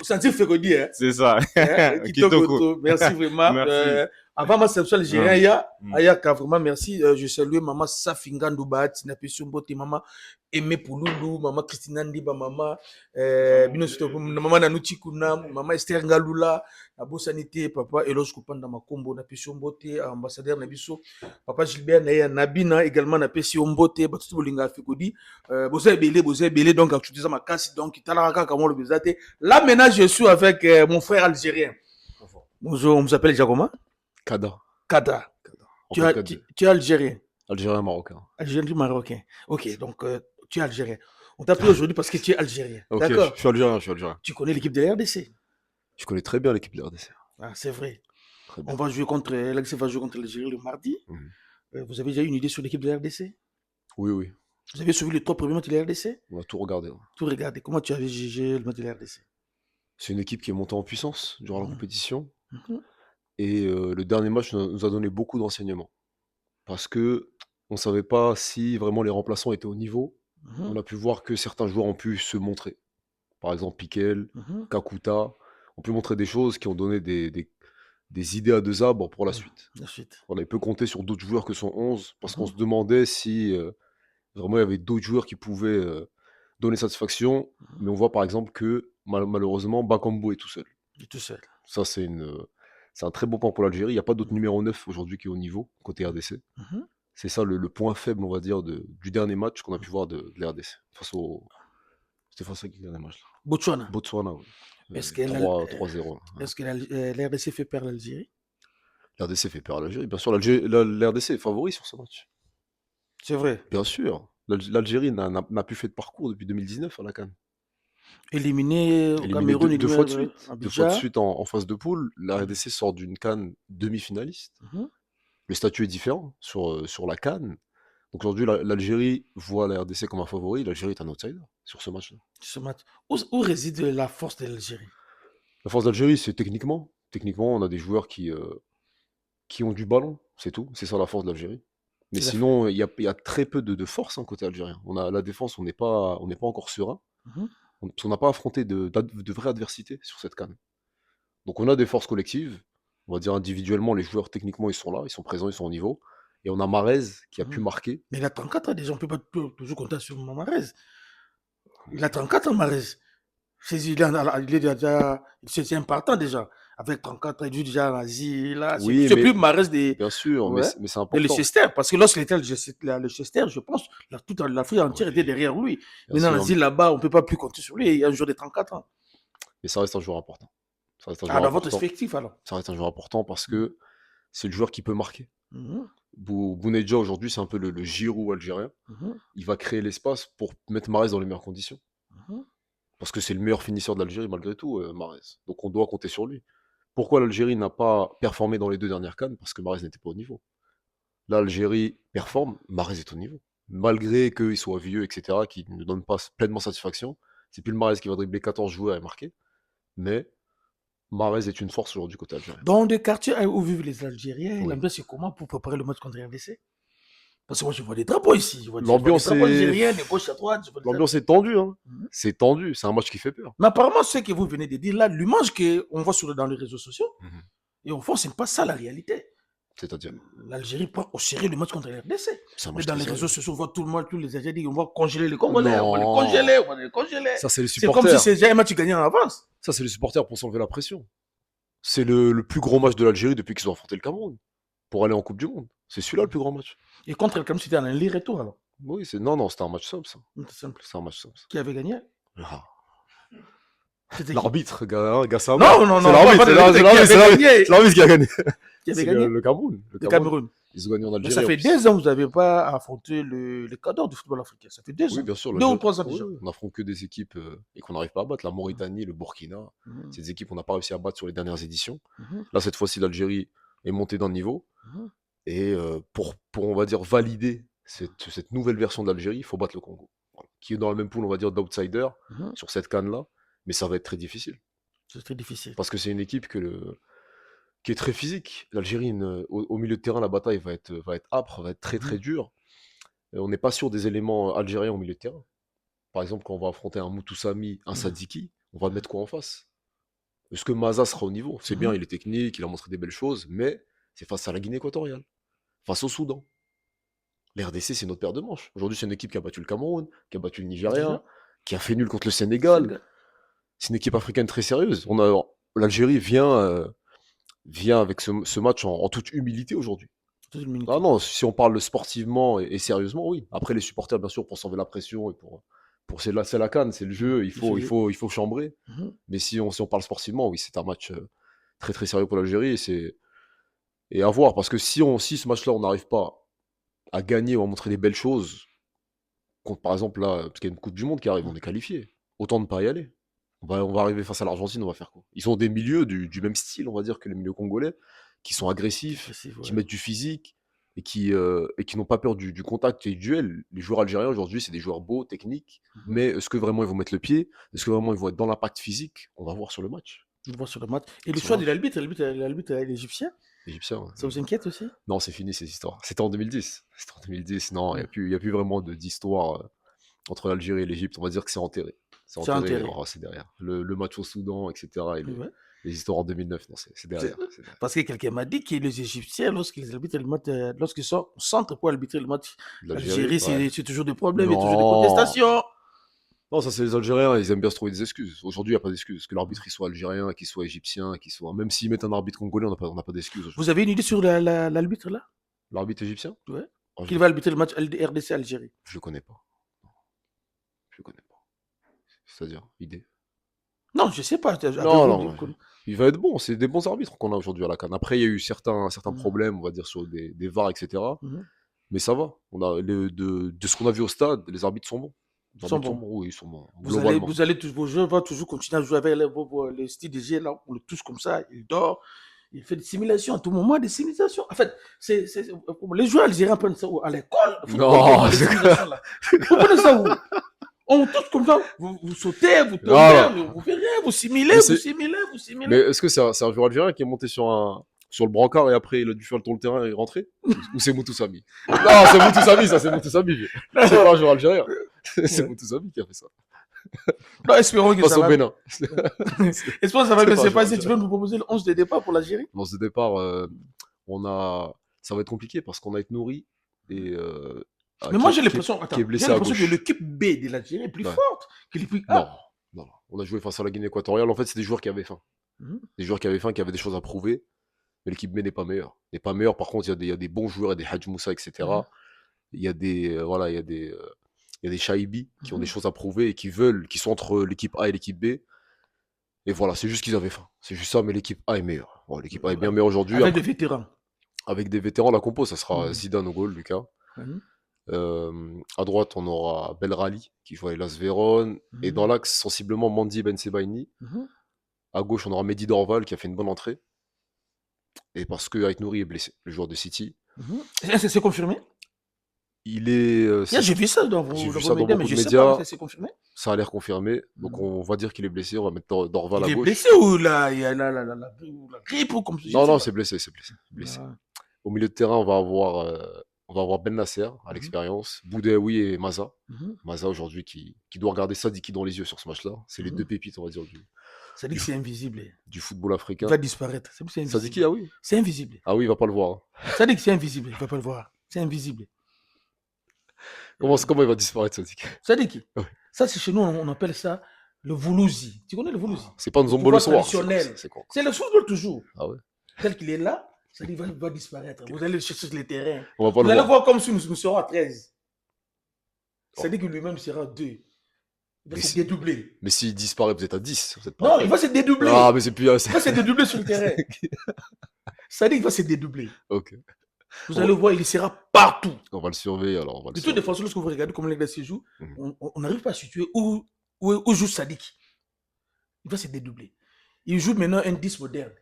Sentir Fekodi, hein. C'est ça. Kitoko. Merci vraiment. Merci. Avant ma sélection algérienne, Ayaka, vraiment merci. Je salue maman Safinga Ndoubat, Napession Bote, maman Aimé Pouloulou, maman Christina Ndiba, maman maman Nanouti Kuna, maman Esther Ngaloula, Abo Sanité, papa Elos Koupanda Makombo, Napession Bote, ambassadeur Nabiso, papa Gilbert Naya Nabina, également Napession Bote, Batutu Bolinga Fekodi, Bozé Belé, donc je disais ma casse, donc Talaraka, comment le Bezate. Là maintenant, je suis avec mon frère algérien. Bonjour, on s'appelle Jacoma. Kada. Tu es algérien. Algérien marocain. Algérien marocain. Ok, donc tu es algérien. On t'a pris aujourd'hui parce que tu es algérien. Okay, d'accord. Je suis algérien. Tu connais l'équipe de la RDC? Je connais très bien l'équipe de la RDC. Ah, c'est vrai. On va jouer contre l'Algérie le mardi. Vous avez déjà une idée sur l'équipe de la RDC? Oui. Vous avez suivi les 3 premiers matchs de la RDC? On a tout regardé. Tout regardé. Comment tu avais jugé le match de la RDC? C'est une équipe qui est montée en puissance durant la compétition. Et le dernier match nous a donné beaucoup d'enseignements. Parce que on ne savait pas si vraiment les remplaçants étaient au niveau. On a pu voir que certains joueurs ont pu se montrer. Par exemple, Piquel, Kakuta, ont pu montrer des choses qui ont donné des idées à deux arbres pour la suite. On avait peu compté sur d'autres joueurs que son 11, parce qu'on se demandait si vraiment il y avait d'autres joueurs qui pouvaient donner satisfaction. Mais on voit par exemple que malheureusement, Bakambu est tout seul. Ça, c'est un très beau point pour l'Algérie. Il n'y a pas d'autre numéro 9 aujourd'hui qui est au niveau, côté RDC. C'est ça le point faible, on va dire, du dernier match qu'on a pu voir de la RDC. C'était face à qui le dernier match là? Botswana, oui. Est-ce que 3-0. Est-ce que la RDC fait perdre l'Algérie? L'RDC fait perdre l'Algérie. Bien sûr, l'RDC est favori sur ce match. C'est vrai? Bien sûr. L'Algérie n'a plus fait de parcours depuis 2019 à la CAN. Éliminé au Cameroun deux fois de suite en phase de poule. La RDC sort d'une CAN demi-finaliste. Le statut est différent sur la CAN. Donc aujourd'hui, l'Algérie voit la RDC comme un favori. L'Algérie est un outsider sur ce match-là. Où réside la force de l'Algérie? La force de l'Algérie, c'est techniquement. Techniquement, on a des joueurs qui ont du ballon, c'est tout. C'est ça la force de l'Algérie. Mais sinon, il y a très peu de force côté algérien. On a la défense, on n'est pas encore serein. On n'a pas affronté de vraies adversités sur cette CAN. Donc on a des forces collectives. On va dire individuellement, les joueurs techniquement, ils sont là, ils sont présents, ils sont au niveau. Et on a Mahrez qui a pu marquer. Mais il a 34 ans déjà, on ne peut pas toujours compter sur Mahrez. Il a 34 ans, Mahrez. C'est un partant déjà. Avec 34 ans, il joue déjà en Asie. Oui, c'est plus Mahrez des. Bien sûr, mais c'est important. De Leicester, parce que lorsqu'il était à Leicester, je pense toute l'Afrique entière était derrière lui. Maintenant, en Asie, là-bas, on ne peut pas plus compter sur lui. Il y a un joueur de 34 ans. Mais ça reste un joueur important. Dans votre effectif, alors? Ça reste un joueur important parce que c'est le joueur qui peut marquer. Bounedjah, aujourd'hui, c'est un peu le Giroud algérien. Il va créer l'espace pour mettre Mahrez dans les meilleures conditions. Parce que c'est le meilleur finisseur de l'Algérie, malgré tout, Mahrez. Donc on doit compter sur lui. Pourquoi l'Algérie n'a pas performé dans les 2 dernières CAN? Parce que Mahrez n'était pas au niveau. Là, l'Algérie performe, Mahrez est au niveau. Malgré qu'il soit vieux, etc., qui ne donne pas pleinement satisfaction, c'est plus le Mahrez qui va dribbler 14 joueurs et marquer. Mais Mahrez est une force aujourd'hui côté algérien. Dans des quartiers où vivent les Algériens, l'ambiance c'est comment pour préparer le match contre RDC? Parce que moi je vois des drapeaux ici. L'ambiance algérienne, de gauche à droite. L'ambiance est tendue. C'est tendu, c'est un match qui fait peur. Mais apparemment, ce que vous venez de dire là, l'image qu'on voit dans les réseaux sociaux, et au fond, ce n'est pas ça la réalité. C'est-à-dire l'Algérie prend au sérieux le match contre la RDC. Mais dans les réseaux sociaux, on voit tout le monde, tous les Algériens disent on va congeler les Congolais, on va les congeler. Ça, c'est les supporters. C'est comme si c'est un match gagné en avance. Ça, c'est les supporters pour s'enlever la pression. C'est le plus gros match de l'Algérie depuis qu'ils ont affronté le Cameroun pour aller en Coupe du Monde. C'est celui-là le plus grand match. Et contre le Cameroun, c'était un aller-retour alors? Oui, non, c'était un match simple ça. C'est un match simple. Qui avait gagné? L'arbitre, Gassama. Non, c'est l'arbitre qui a gagné. Qui avait gagné? Le Cameroun. Ils ont gagné en Algérie. Mais ça fait 2 ans que vous n'avez pas affronté les cadors du football africain. Ça fait 2 ans. Oui, bien sûr. 2 ou 3 ans déjà. On n'affronte que des équipes et qu'on n'arrive pas à battre. La Mauritanie, le Burkina. C'est des équipes qu'on n'a pas réussi à battre sur les dernières éditions. Là, cette fois-ci, l'Algérie est montée d'un niveau. Et on va dire, valider cette nouvelle version de l'Algérie, il faut battre le Congo. Voilà. Qui est dans la même poule, on va dire, d'outsider sur cette CAN-là. Mais ça va être très difficile. C'est très difficile. Parce que c'est une équipe qui est très physique. L'Algérie, au milieu de terrain, la bataille va être âpre, va être très très dure. On n'est pas sûr des éléments algériens au milieu de terrain. Par exemple, quand on va affronter un Moutoussamy, un Sadiki, on va mettre quoi en face? Est-ce que Maza sera au niveau? C'est bien, il est technique, il a montré des belles choses, mais c'est face à la Guinée équatoriale, face au Soudan. L'RDC, c'est notre paire de manches. Aujourd'hui, c'est une équipe qui a battu le Cameroun, qui a battu le Nigeria, qui a fait nul contre le Sénégal. C'est une équipe africaine très sérieuse. L'Algérie vient avec ce match en toute humilité aujourd'hui. Ah non, si on parle sportivement et sérieusement, oui. Après, les supporters, bien sûr, pour s'enlever la pression et pour c'est la CAN, c'est le jeu, il faut chambrer. Mais si on parle sportivement, oui, c'est un match très très sérieux pour l'Algérie et à voir. Parce que si ce match-là, on n'arrive pas à gagner ou à montrer des belles choses, contre, par exemple, là, parce qu'il y a une Coupe du Monde qui arrive, on est qualifié. Autant ne pas y aller. On va arriver face à l'Argentine, on va faire quoi? Ils ont des milieux du même style, on va dire, que les milieux congolais, qui sont agressifs, qui mettent du physique et qui n'ont pas peur du contact et du duel. Les joueurs algériens aujourd'hui, c'est des joueurs beaux, techniques, mais est-ce que vraiment ils vont mettre le pied? Est-ce que vraiment ils vont être dans l'impact physique? On va voir sur le match. On va voir sur le match. Et le choix de l'arbitre l'Égyptien, Égyptien. Ouais. ça vous inquiète aussi? Non, c'est fini ces histoires. C'était en 2010. Non, il n'y a plus vraiment d'histoire entre l'Algérie et l'Égypte. On va dire que c'est enterré. C'est enterré. Oh, c'est derrière. Le match au Soudan, etc. Et les histoires en 2009, non, c'est derrière. Parce que quelqu'un m'a dit que les Égyptiens, lorsqu'ils arbitrent le match, lorsqu'ils sont au centre pour arbitrer le match, l'Algérie, c'est toujours des problèmes, il y a toujours des contestations. Non, ça c'est les Algériens, ils aiment bien se trouver des excuses. Aujourd'hui, il n'y a pas d'excuses. Que l'arbitre il soit algérien, qu'il soit égyptien, qu'il soit. Même s'ils mettent un arbitre congolais, on n'a pas d'excuses. Vous avez une idée sur l'arbitre là? L'arbitre égyptien? Ouais. Qu'il va arbitrer le match RDC-Algérie? Je le connais pas. Je le connais pas. C'est-à-dire, idée? Non, je sais pas. Non. Il va être bon. C'est des bons arbitres qu'on a aujourd'hui à la CAN. Après, il y a eu certains problèmes, on va dire, sur des VAR, etc. Mais ça va. De ce qu'on a vu au stade, les arbitres sont bons. Ils sont bons. Oui, ils sont bons. Vos joueurs vont toujours continuer à jouer avec le style de jeu, là, on le touche comme ça, il dort, il fait des simulations à tout moment, des simulations. En fait, les joueurs algériens prennent ça à l'école. Non, vous prenez ça où? On touche comme ça, vous sautez, vous tombez, vous faites rien, vous simulez. Mais est-ce que c'est un joueur algérien qui est monté sur le brancard et après il a dû faire le tour de terrain et rentrer? Ou c'est Moutoussamy? Non, c'est Moutoussamy, ça, c'est Moutoussamy. C'est pas un joueur algérien. C'est Moutoussamy qui a fait ça. Non, espérons que ça va. Bénin. Espérons que ça va bien se passer. Tu peux nous proposer le 11 de départ pour l'Algérie? Le 11 de départ, ça va être compliqué parce qu'on a été nourri et. Mais moi j'ai l'impression que l'équipe B de l'Algérie est plus forte que l'équipe A. Non. On a joué face à la Guinée équatoriale. En fait, c'est des joueurs qui avaient faim. Des joueurs qui avaient faim, qui avaient des choses à prouver. Mais l'équipe B n'est pas meilleure. Par contre, il y a des bons joueurs, il y a des Hadj Moussa, etc. Il y a des Chaibi qui ont des choses à prouver et qui sont entre l'équipe A et l'équipe B. Et voilà, c'est juste qu'ils avaient faim. C'est juste ça, mais l'équipe A est meilleure. Bon, l'équipe A est bien meilleure aujourd'hui. Avec des vétérans. Avec des vétérans, la compo, ça sera Zidane au goal, Lucas. À droite, on aura Belrali qui joue à Hellas Vérone. Et dans l'axe, sensiblement, Mandi Ben Sebaini. À gauche, on aura Mehdi Dorval qui a fait une bonne entrée. Et parce que Ait Nouri est blessé, le joueur de City. C'est confirmé? Il est. J'ai vu ça dans vos médias, mais je sais pas si c'est confirmé. Ça a l'air confirmé. Donc on va dire qu'il est blessé. On va mettre Dorval à gauche. Il est blessé ou il y a la grippe ou comme ça? Non, c'est blessé. Au milieu de terrain, on va avoir Ben Nasser à l'expérience, Boudaoui et Maza. Maza aujourd'hui qui doit regarder Sadiki dans les yeux sur ce match-là. C'est les deux pépites, on va dire, Sadiki, c'est invisible. Du football africain. Il va disparaître. Sadiki, ah oui. C'est invisible. Ah oui, il va pas le voir. Sadiki, c'est invisible. Il va pas le voir. C'est invisible. Comment il va disparaître, Sadiki? Sadiki. Ça, c'est chez nous, on appelle ça le Voulouzi. Tu connais le Voulouzi? C'est pas Nzombo le soir. C'est le football toujours. Ah ouais. Tel qu'il est là, ça va disparaître. Vous allez le chercher sur les terrains. Vous allez voir comme si nous serons à 13. C'est-à-dire que lui-même sera à 2. Il va se dédoubler. Mais s'il disparaît, vous êtes à 10. Non, il va se dédoubler. Ah, mais c'est plus. Il va se dédoubler sur le terrain. C'est-à-dire qu'il va se dédoubler. Ok. Vous allez voir, il sera partout. On va le surveiller alors. De toutes les façons, lorsque vous regardez comment les gars se jouent, on n'arrive pas à situer où joue Sadiki. Il va se dédoubler. Il joue maintenant un 10 moderne.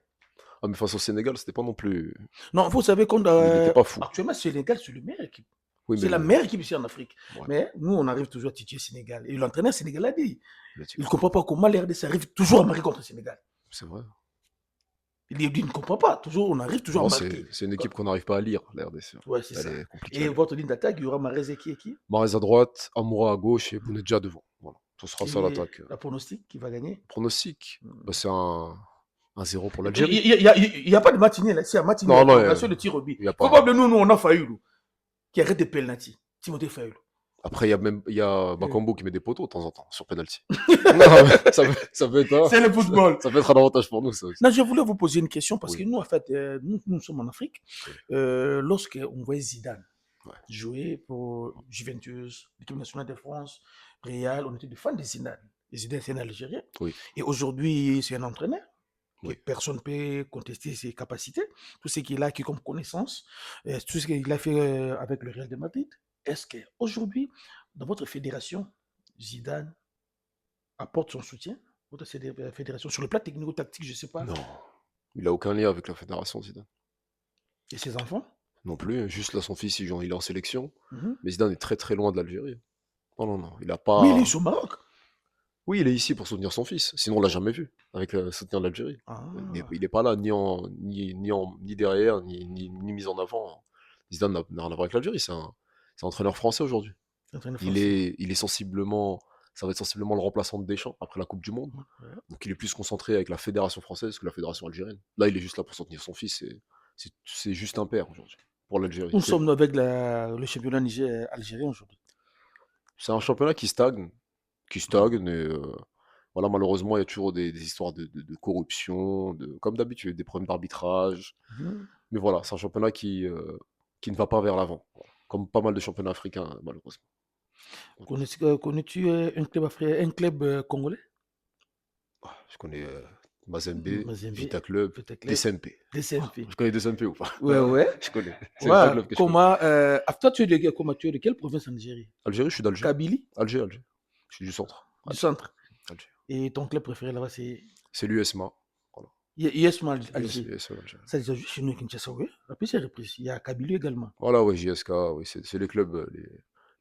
Ah, mais face au Sénégal, c'était pas non plus. Non, vous savez qu'on Il n'était pas fou. actuellement, Sénégal, c'est le meilleur équipe. Oui, C'est mais la meilleure équipe ici en Afrique. ouais, Mais nous, on arrive toujours à titiller Sénégal. Et l'entraîneur sénégalais a dit, là, tu il ne comprends. comprend pas comment la RDC arrive toujours à marquer contre le Sénégal. C'est vrai. Il ne comprend pas. Toujours, on arrive toujours Non, à marquer. c'est une équipe qu'on n'arrive pas à lire, la RDC. Ouais, c'est Elle ça. est compliquée à Et lire. votre ligne d'attaque, il y aura Mahrez et qui? Mahrez à droite, Amoura à gauche et Bounedjah devant. Voilà. Ce sera ça Et l'attaque. la pronostic qui va gagner? Pronostic, bah, c'est un 0 pour Il l'Algérie. n'y a pas de matinée là. C'est un matinée. Non, non, Prolongation de tir au but. il y a Il faut pas. pas oublier, nous, on a Fayoulou qui arrête des penalty. Timothée Fayoulou. Après, il y a Bakambo qui met des poteaux de temps en temps sur penalty. Non, mais ça peut être C'est le football. ça peut être un avantage pour nous, ça aussi. Non, je voulais vous poser une question parce Oui. que nous, en fait, nous sommes en Afrique. Lorsqu'on voyait Zidane Ouais. jouer pour Juventus, l'équipe nationale de France, Real, on était des fans de Zidane. Et Zidane, c'est un Algérien. Oui. Et aujourd'hui, c'est un entraîneur. Oui. Personne ne peut contester ses capacités. Tout ce qu'il a acquis comme connaissance, tout ce qu'il a fait avec le Real de Madrid. Est-ce qu'aujourd'hui, dans votre fédération, Zidane apporte son soutien? Votre fédération, sur le plan technico-tactique, je ne sais pas. Non, il a aucun lien avec la fédération, Zidane. Et ses enfants? Non plus, juste là, son fils, il est en sélection. Mhm. Mais Zidane est très très loin de l'Algérie. Non, il a Oui, il pas. est au Maroc. Oui, il est ici pour soutenir son fils. Sinon, on l'a jamais vu avec le soutien de l'Algérie. Ah. Il n'est pas là ni derrière, ni mise en avant. Zidane n'a rien à voir avec l'Algérie. C'est un entraîneur français aujourd'hui. Il est sensiblement. Ça va être sensiblement le remplaçant de Deschamps après la Coupe du Monde. Ouais. Donc il est plus concentré avec la fédération française que la fédération algérienne. Là, il est juste là pour soutenir son fils. C'est juste un père aujourd'hui pour l'Algérie. Nous sommes avec le championnat algérien aujourd'hui. C'est un championnat qui stagne. Et voilà, malheureusement, il y a toujours des histoires de corruption, comme d'habitude, des problèmes d'arbitrage. Mhm. Mais voilà, c'est un championnat qui ne va pas vers l'avant. Comme pas mal de championnats africains, malheureusement. Connais-tu un club congolais? Je connais Mazembe, Mazembe, Vita Club, Vita Club, DSMP. DSMP. Je connais DSMP ou pas? Ouais. Je connais. C'est le seul club que je connais. Toi, tu es de quelle province en Algérie? Algérie, je suis d'Alger. Kabylie? Alger. Je suis du centre. Du centre. Alger. Et ton club préféré là-bas, c'est l'USMA. Voilà. USMA Alger. USMA Alger. Ça, déjà juste chez nous, Kinshasa, oui. Après, c'est repris. Il y a Kabylie également. Voilà, ouais, JSK, oui, c'est les clubs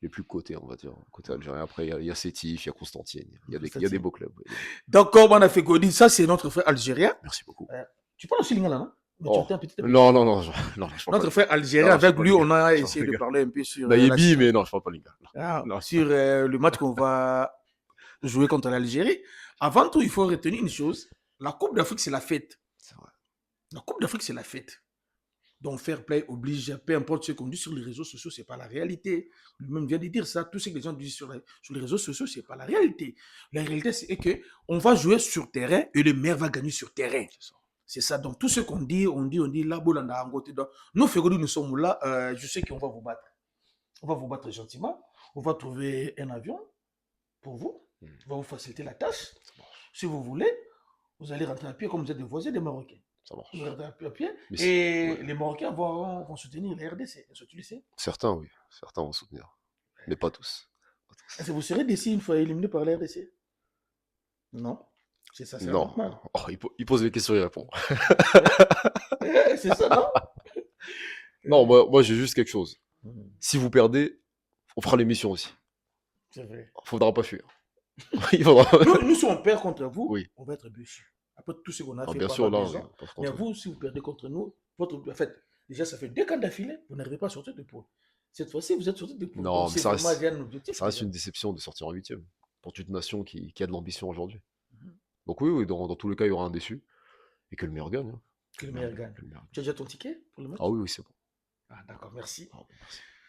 les plus cotés, on va dire, côté algérien. Après, il y a Sétif, il y a Constantine, il y a des beaux clubs. Oui. Donc, comme on a fait Godi, ça, c'est notre frère algérien. Merci beaucoup. Tu parles aussi lingala, non? Mais Oh. tu un petit peu. Non, Notre frère algérien, avec lui, on a essayé de parler un peu sur. Naïbi, mais non, je parle pas lingala. Non. Sur le match qu'on va jouer contre l'Algérie. Avant tout, il faut retenir une chose. La Coupe d'Afrique, c'est la fête. C'est vrai. La Coupe d'Afrique, c'est la fête. Donc, fair play oblige, peu importe ce qu'on dit sur les réseaux sociaux, ce n'est pas la réalité. Lui-même vient de dire ça. Tout ce que les gens disent sur les réseaux sociaux, ce n'est pas la réalité. La réalité, c'est qu'on va jouer sur terrain et le maire va gagner sur terrain. C'est ça. Donc, tout ce qu'on dit, on dit, là, Bolanda, Angote. Nous, Fégodou, nous sommes là. Je sais qu'on va vous battre. On va vous battre gentiment. On va trouver un avion pour vous. On va vous faciliter la tâche. Si vous voulez, vous allez rentrer à pied comme vous êtes des voisins des Marocains. Ça marche. Vous allez rentrer à pied. Et les Marocains vont soutenir la RDC. Tu le sais? Certains, oui. Certains vont soutenir. Mais pas tous. Est-ce que vous serez déçus une fois éliminé par la RDC? Non. C'est ça, c'est normal. Oh, il pose les questions, il répond. C'est ça, non? Non, moi j'ai juste quelque chose. Si vous perdez, on fera l'émission aussi. C'est vrai. Il faudra pas fuir. Nous, si on perd contre vous, oui. on va être déçus. Après tout ce qu'on a fait bien pendant sûr, là, 2 ans. Mais vous, si vous perdez contre nous, en fait, déjà, ça fait 2 ans d'affilée, vous n'arrivez pas à sortir de poule. Cette fois-ci, vous êtes sorti de poule. Non, mais ça reste une déception de sortir en 8e pour toute nation qui a de l'ambition aujourd'hui. Donc oui, dans tous les cas, il y aura un déçu. Et que le meilleur gagne. Hein. Que le meilleur gagne. Tu as déjà ton ticket pour le match? Ah oui, c'est bon. Ah d'accord, merci.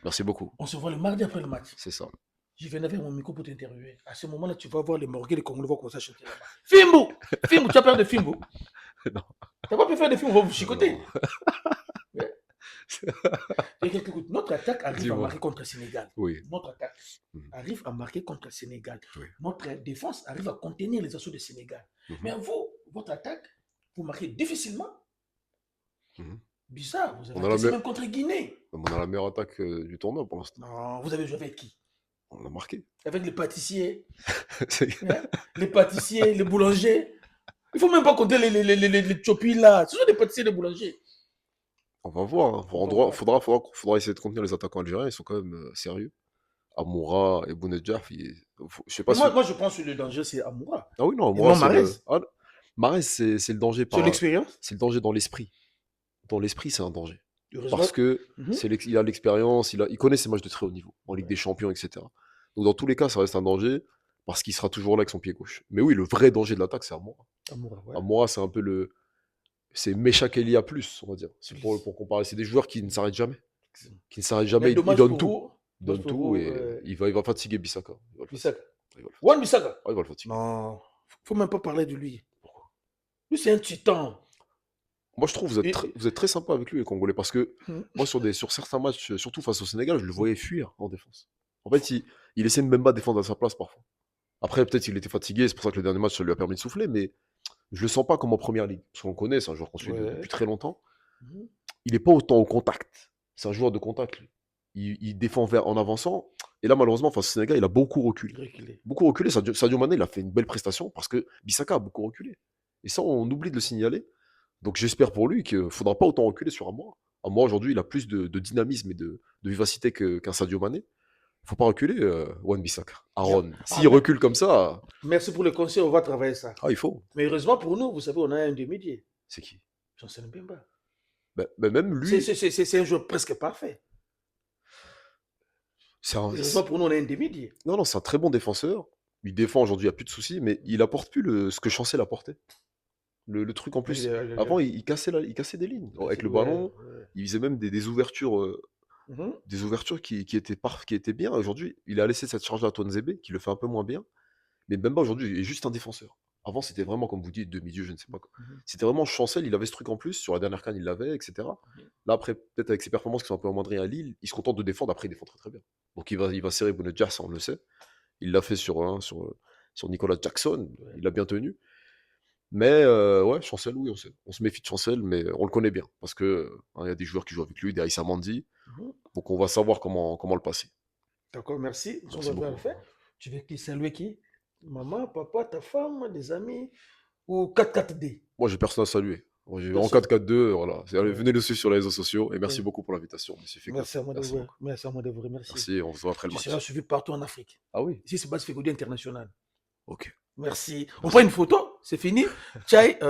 Merci beaucoup. On se voit le mardi après le match. C'est ça. Je viens avec mon micro pour t'interviewer. À ce moment-là, tu vas voir les Marocains, les Congolais vont commencer à chanter là-bas. Fimbo, tu as peur de Fimbo? Non. Tu n'as pas pu faire de Fimbo, on va vous chicoter. Notre attaque arrive à marquer contre le Sénégal. Oui. Notre attaque arrive à marquer contre le Sénégal. Oui. Notre défense arrive à contenir les assauts du Sénégal. Mais vous, votre attaque, vous marquez difficilement. Bizarre, vous avez fait même contre Guinée. On a la meilleure attaque du tournoi pour l'instant. Non, vous avez joué avec qui? On a marqué. Avec les pâtissiers. Les pâtissiers, les boulangers. Il faut même pas compter les chopis là. Ce sont des pâtissiers, des boulangers. On va voir. Hein. On va voir. Faudra essayer de contenir les attaquants algériens. Ils sont quand même sérieux. Amoura et Bounedjah, je sais pas Mais si. moi, je pense que le danger, c'est Amoura. Ah oui, non, Et Amoura, non Mahrez. Mahrez, c'est le danger Sur l'expérience. c'est le danger dans l'esprit. Dans l'esprit, c'est un danger. Heureusement. Parce que Mhm. il a l'expérience, il connaît ses matchs de très haut niveau, en Ligue des Champions, etc. Donc dans tous les cas, ça reste un danger, parce qu'il sera toujours là avec son pied gauche. Mais oui, le vrai danger de l'attaque, c'est Amoura. Amoura, ouais. Amoura, c'est un peu c'est Meshak Elia plus, on va dire. C'est pour comparer. C'est des joueurs qui ne s'arrêtent jamais. Qui ne s'arrêtent jamais, Mais ils dommage donnent pour tout. vous. Ils donnent tout et il va fatiguer Bissaka. Bissaka. Il va le fatiguer. Wan Bissaka. Ah, il va le fatiguer. Non, faut même pas parler de lui. Lui, c'est un titan. Moi, je trouve que vous êtes très sympa avec lui, les Congolais, parce que Mhm. moi, sur certains matchs, surtout face au Sénégal, je le voyais fuir en défense. En fait, il essaie de même pas défendre à sa place parfois. Après, peut-être qu'il était fatigué, c'est pour ça que le dernier match, ça lui a permis de souffler, mais je le sens pas comme en première ligue. Parce qu'on le connaît, c'est un joueur qu'on suit depuis très longtemps. Mhm. Il n'est pas autant au contact. C'est un joueur de contact, lui. Il défend en avançant. Et là, malheureusement, face au Sénégal, il a beaucoup reculé. Beaucoup reculé. Sadio Mané, il a fait une belle prestation parce que Bissaka a beaucoup reculé. Et ça, on oublie de le signaler. Donc j'espère pour lui qu'il ne faudra pas autant reculer sur Amoura. Amoura, aujourd'hui, il a plus de dynamisme et de vivacité qu'un Sadio Mané. Il ne faut pas reculer, Wan Bissaka. Aaron, s'il recule comme ça... Merci pour le conseil, on va travailler ça. Ah, il faut. Mais heureusement pour nous, vous savez, on a un demi-dier. C'est qui? Chancel Mbemba. Ben, même lui... C'est un joueur presque parfait. Heureusement pour nous, on a un demi-dier. Non, c'est un très bon défenseur. Il défend aujourd'hui, il n'y a plus de soucis, mais il apporte plus ce que Chancel apportait. Le truc en plus, avant, il cassait des lignes. Avec le ballon, il faisait même des ouvertures, qui étaient bien. Aujourd'hui, il a laissé cette charge à Tonzebe, qui le fait un peu moins bien. Mais Mbemba, aujourd'hui, il est juste un défenseur. Avant, c'était vraiment, comme vous dites, demi-dieu, je ne sais pas quoi. C'était vraiment Chancel, il avait ce truc en plus. Sur la dernière canne, il l'avait, etc. Là, après, peut-être avec ses performances qui sont un peu amoindries à Lille, il se contente de défendre. Après, il défend très très bien. Donc, il va serrer Bounedjah, ça, on le sait. Il l'a fait sur Nicolas Jackson. Il l'a bien tenu. Mais ouais, Chancel, oui, on se méfie de Chancel, mais on le connaît bien. Parce que il y a des joueurs qui jouent avec lui, des Aïssa Mandi. Donc, on va savoir comment le passer. D'accord, merci. Merci beaucoup. Tu veux saluer qui? Maman, papa, ta femme, des amis? Ou 4-4-D? Moi, j'ai personne à saluer. En 4-4-2, voilà. Venez le suivre sur les réseaux sociaux et merci beaucoup pour l'invitation. Merci à moi de vous remercier. Merci, on se voit après le match. Tu seras suivi partout en Afrique. Ah oui? Ici, c'est Base Fécodi International. Ok. Merci. On prend une photo, c'est fini. Tchai.